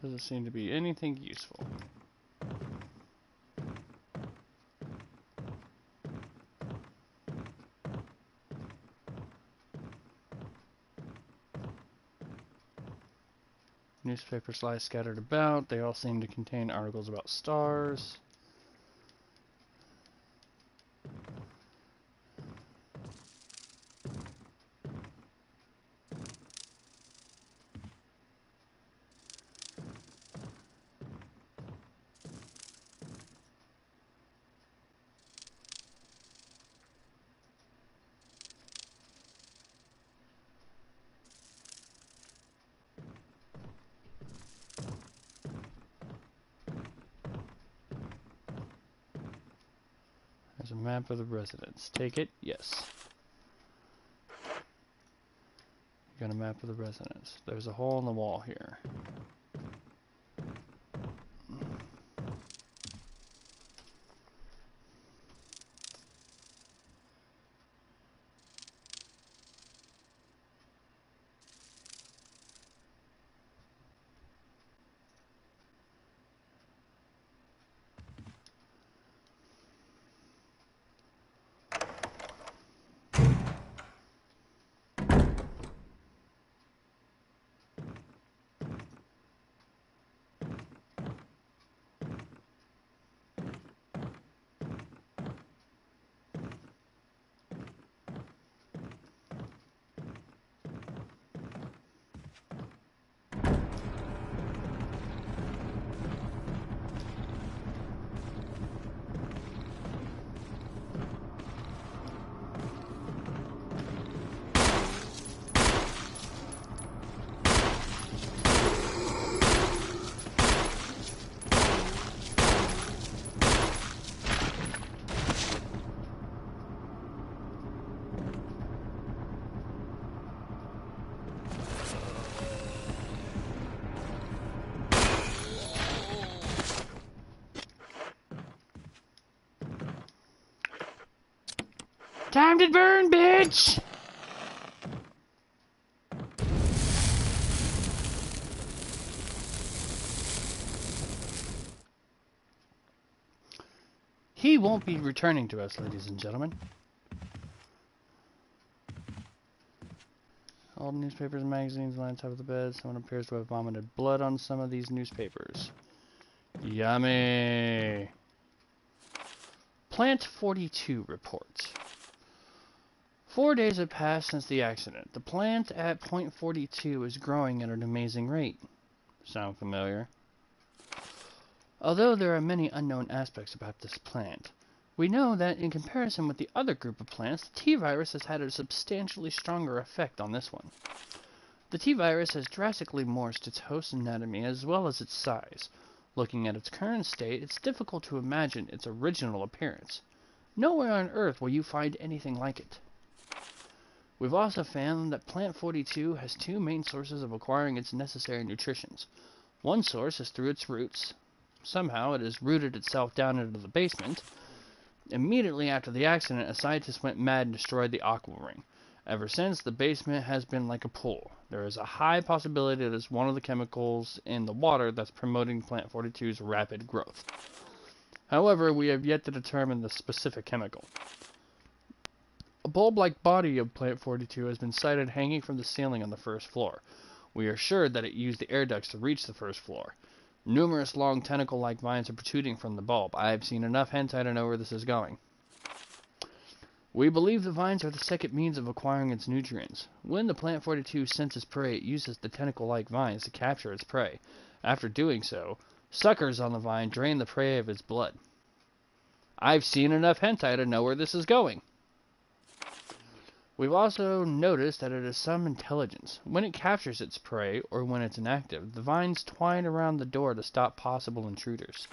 Doesn't seem to be anything useful. Newspapers lie scattered about. They all seem to contain articles about stars. There's a map of the residence. Take it? Yes. You got a map of the residence. There's a hole in the wall here. Time to burn, bitch! He won't be returning to us, ladies and gentlemen. All newspapers and magazines line on top of the bed. Someone appears to have vomited blood on some of these newspapers. Yummy! Plant 42 reports. 4 days have passed since the accident. The plant at point 42 is growing at an amazing rate. Sound familiar? Although there are many unknown aspects about this plant, we know that in comparison with the other group of plants, the T-virus has had a substantially stronger effect on this one. The T-virus has drastically morphed its host anatomy as well as its size. Looking at its current state, it's difficult to imagine its original appearance. Nowhere on Earth will you find anything like it. We've also found that Plant 42 has two main sources of acquiring its necessary nutritions. One source is through its roots. Somehow it has rooted itself down into the basement. Immediately after the accident, a scientist went mad and destroyed the aqua ring. Ever since, the basement has been like a pool. There is a high possibility that it's one of the chemicals in the water that's promoting Plant 42's rapid growth. However, we have yet to determine the specific chemical. A bulb-like body of Plant 42 has been sighted hanging from the ceiling on the first floor. We are sure that it used the air ducts to reach the first floor. Numerous long tentacle-like vines are protruding from the bulb. I have seen enough hentai to know where this is going. We believe the vines are the second means of acquiring its nutrients. When the Plant 42 senses prey, it uses the tentacle-like vines to capture its prey. After doing so, suckers on the vine drain the prey of its blood. I've seen enough hentai to know where this is going. We've also noticed that it has some intelligence. When it captures its prey, or when it's inactive, the vines twine around the door to stop possible intruders.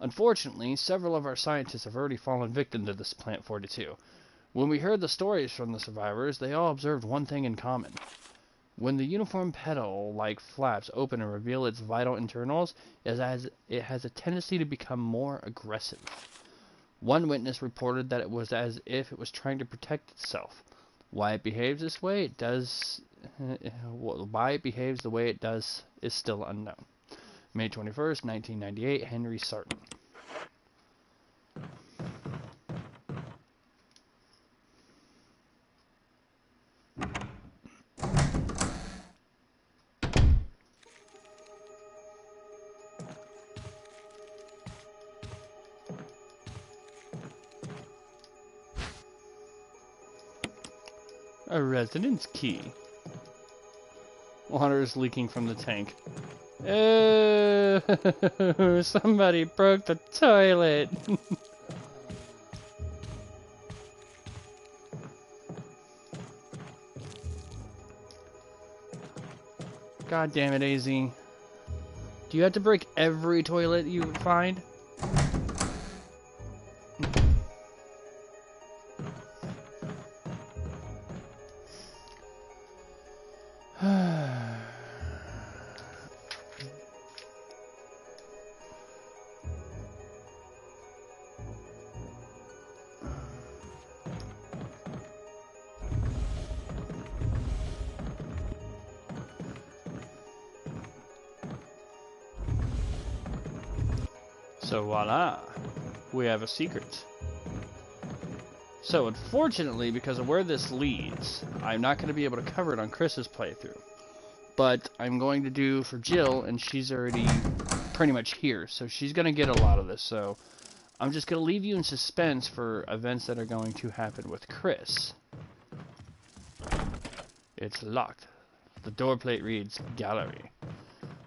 Unfortunately, several of our scientists have already fallen victim to this Plant 42. When we heard the stories from the survivors, they all observed one thing in common. When the uniform petal-like flaps open and reveal its vital internals, it has a tendency to become more aggressive. One witness reported that it was as if it was trying to protect itself. Why it behaves this way, why it behaves the way it does is still unknown. May 21st, 1998, Henry Sarton. A residence key. Water is leaking from the tank. Oh, somebody broke the toilet. God damn it, AZ. Do you have to break every toilet you find? So voila, we have a secret. So unfortunately, because of where this leads, I'm not going to be able to cover it on Chris's playthrough. But I'm going to do for Jill, and she's already pretty much here, so she's going to get a lot of this. So I'm just going to leave you in suspense for events that are going to happen with Chris. It's locked. The door plate reads gallery.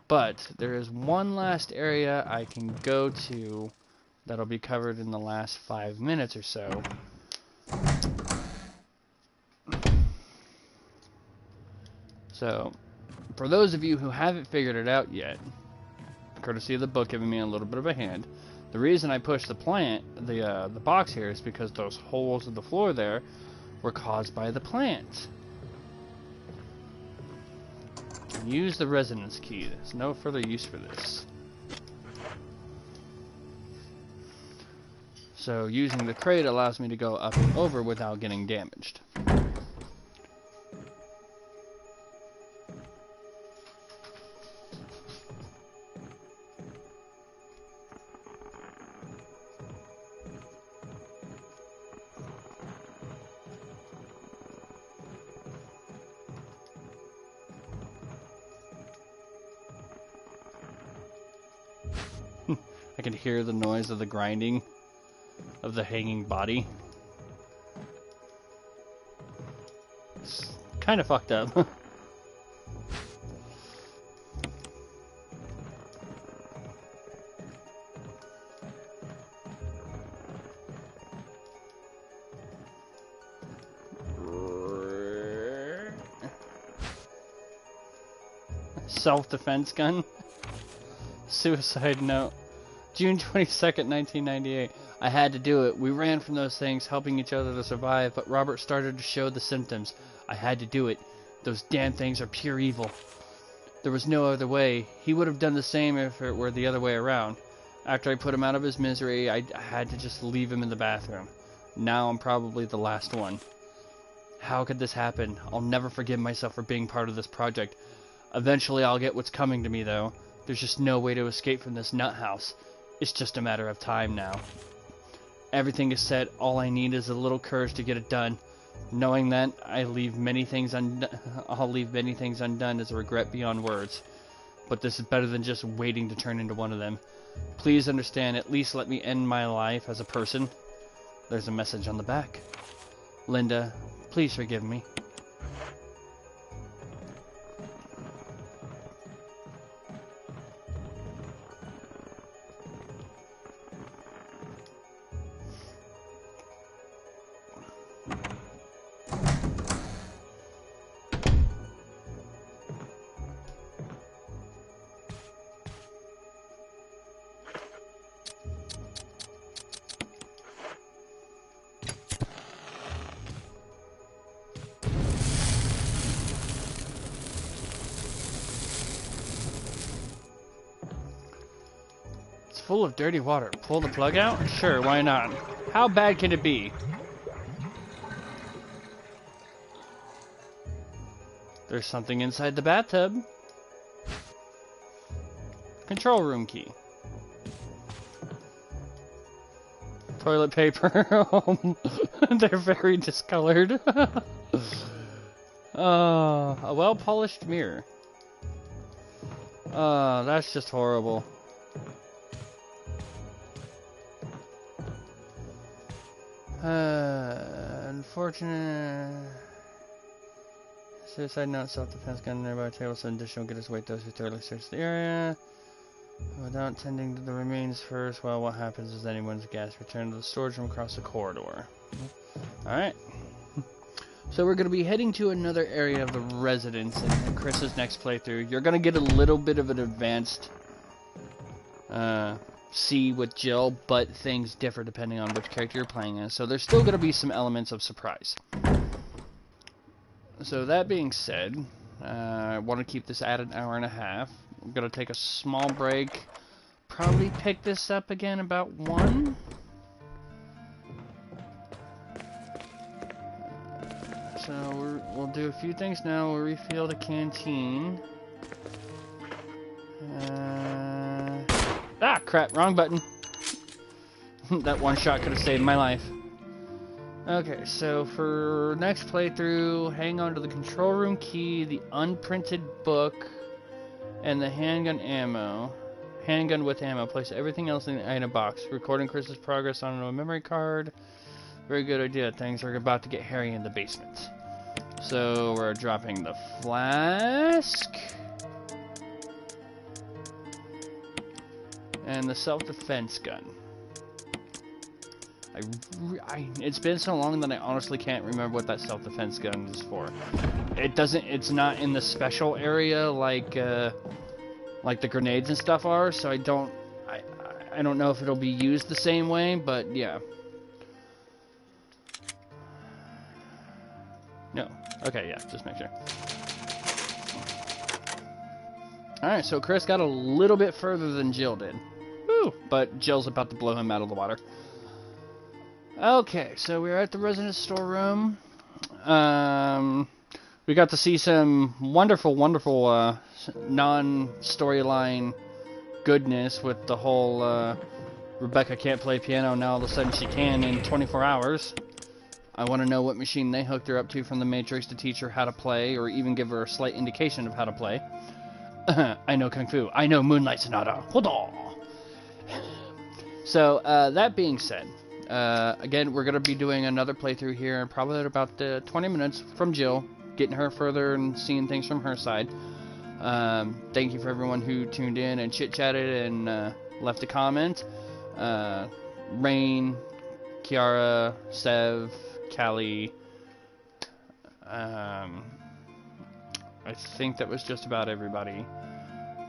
But there is one last area I can go to that'll be covered in the last 5 minutes or so. So, for those of you who haven't figured it out yet, courtesy of the book giving me a little bit of a hand, the reason I pushed the box here is because those holes in the floor there were caused by the plant. Use the resonance key. There's no further use for this. So using the crate allows me to go up and over without getting damaged. I can hear the noise of the grinding of the hanging body. It's kind of fucked up. Self-defense gun. Suicide note. June 22nd, 1998. I had to do it. We ran from those things, helping each other to survive, but Robert started to show the symptoms. I had to do it. Those damn things are pure evil. There was no other way. He would have done the same if it were the other way around. After I put him out of his misery, I had to just leave him in the bathroom. Now I'm probably the last one. How could this happen? I'll never forgive myself for being part of this project. Eventually I'll get what's coming to me, though. There's just no way to escape from this nut house. It's just a matter of time now. Everything is set. All I need is a little courage to get it done. Knowing that, I'll leave many things undone as a regret beyond words. But this is better than just waiting to turn into one of them. Please understand, at least let me end my life as a person. There's a message on the back. Linda, please forgive me. Full of dirty water. Pull the plug out? Sure, why not? How bad can it be? There's something inside the bathtub. Control room key. Toilet paper. They're very discolored. A well-polished mirror. That's just horrible. Unfortunate. Suicide note, self-defense gun, nearby table, so additional get his weight those who thoroughly search the area. Without tending to the remains first, well, what happens is anyone's gas return to the storage room across the corridor. Alright. So we're going to be heading to another area of the residence in Chris's next playthrough. You're going to get a little bit of an advanced see with Jill, but things differ depending on which character you're playing as. So there's still going to be some elements of surprise. So that being said, I want to keep this at an hour and a half. I'm going to take a small break. Probably pick this up again about 1. So we'll do a few things now. We'll refill the canteen. Ah, crap, wrong button. That one shot could have saved my life. Okay, so for next playthrough, hang on to the control room key, the unprinted book, and the handgun ammo. Handgun with ammo. Place everything else in the item box. Recording Chris's progress on a memory card. Very good idea. Things are about to get hairy in the basement. So we're dropping the flask. And the self-defense gun. It's been so long that I honestly can't remember what that self-defense gun is for. It's not in the special area like the grenades and stuff are, so I don't know if it'll be used the same way, but yeah. No. Okay, yeah, just make sure. Alright, so Chris got a little bit further than Jill did. Woo! But Jill's about to blow him out of the water. Okay, so we're at the residence storeroom. We got to see some wonderful non-storyline goodness with the whole Rebecca can't play piano, now all of a sudden she can in 24 hours. I want to know what machine they hooked her up to from the Matrix to teach her how to play, or even give her a slight indication of how to play. I know Kung Fu. I know Moonlight Sonata. Hold on. So, that being said, again, we're going to be doing another playthrough here in probably about 20 minutes from Jill, getting her further and seeing things from her side. Thank you for everyone who tuned in and chit-chatted and left a comment. Rain, Kiara, Sev, Callie. I think that was just about everybody.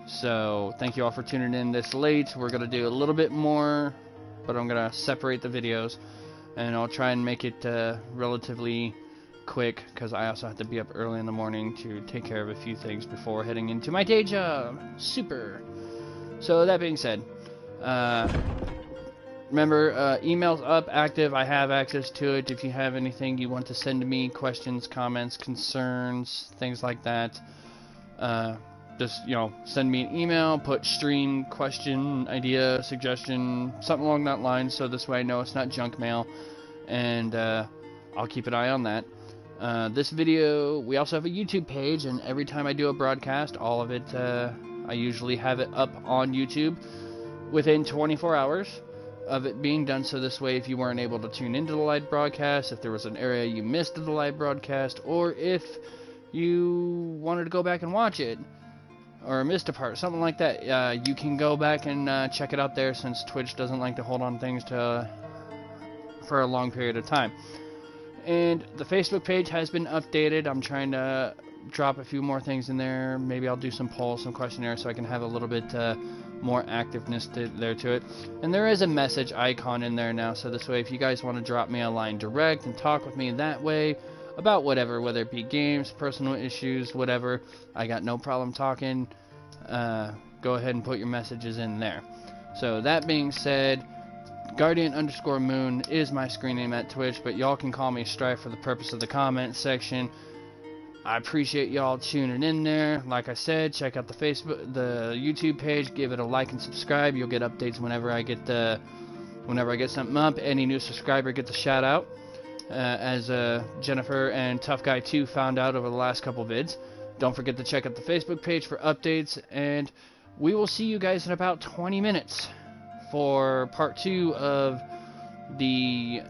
So, thank you all for tuning in this late. We're going to do a little bit more, but I'm going to separate the videos, and I'll try and make it relatively quick, because I also have to be up early in the morning to take care of a few things before heading into my day job. Super! So, that being said, remember, email's up, active. I have access to it. If you have anything you want to send to me, questions, comments, concerns, things like that, just, send me an email, put stream, question, idea, suggestion, something along that line, so this way I know it's not junk mail, and I'll keep an eye on that. This video, we also have a YouTube page, and every time I do a broadcast, all of it, I usually have it up on YouTube within 24 hours of it being done, so this way if you weren't able to tune into the live broadcast, if there was an area you missed of the live broadcast, or if you wanted to go back and watch it, or missed a part, something like that, you can go back and check it out there, since Twitch doesn't like to hold on things for a long period of time. And the Facebook page has been updated. I'm trying to drop a few more things in there. Maybe I'll do some polls, some questionnaires, so I can have a little bit more activeness there to it. And there is a message icon in there now, so this way if you guys want to drop me a line direct and talk with me that way about whatever, whether it be games, personal issues, whatever, I got no problem talking. Go ahead and put your messages in there. So that being said, Guardian_Moon is my screen name at Twitch, but y'all can call me Strife for the purpose of the comment section. I appreciate y'all tuning in there. Like I said, check out the YouTube page, give it a like and subscribe. You'll get updates whenever I get something up. Any new subscriber gets a shout out, as Jennifer and Tough Guy 2 found out over the last couple vids. Don't forget to check out the Facebook page for updates, and we will see you guys in about 20 minutes for part 2 of the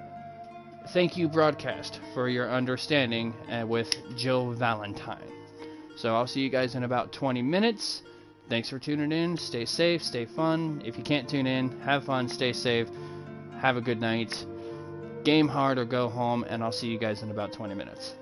thank you broadcast for your understanding with Joe Valentine. So I'll see you guys in about 20 minutes. Thanks for tuning in. Stay safe, stay fun. If you can't tune in, have fun, stay safe, have a good night. Game hard or go home, and I'll see you guys in about 20 minutes.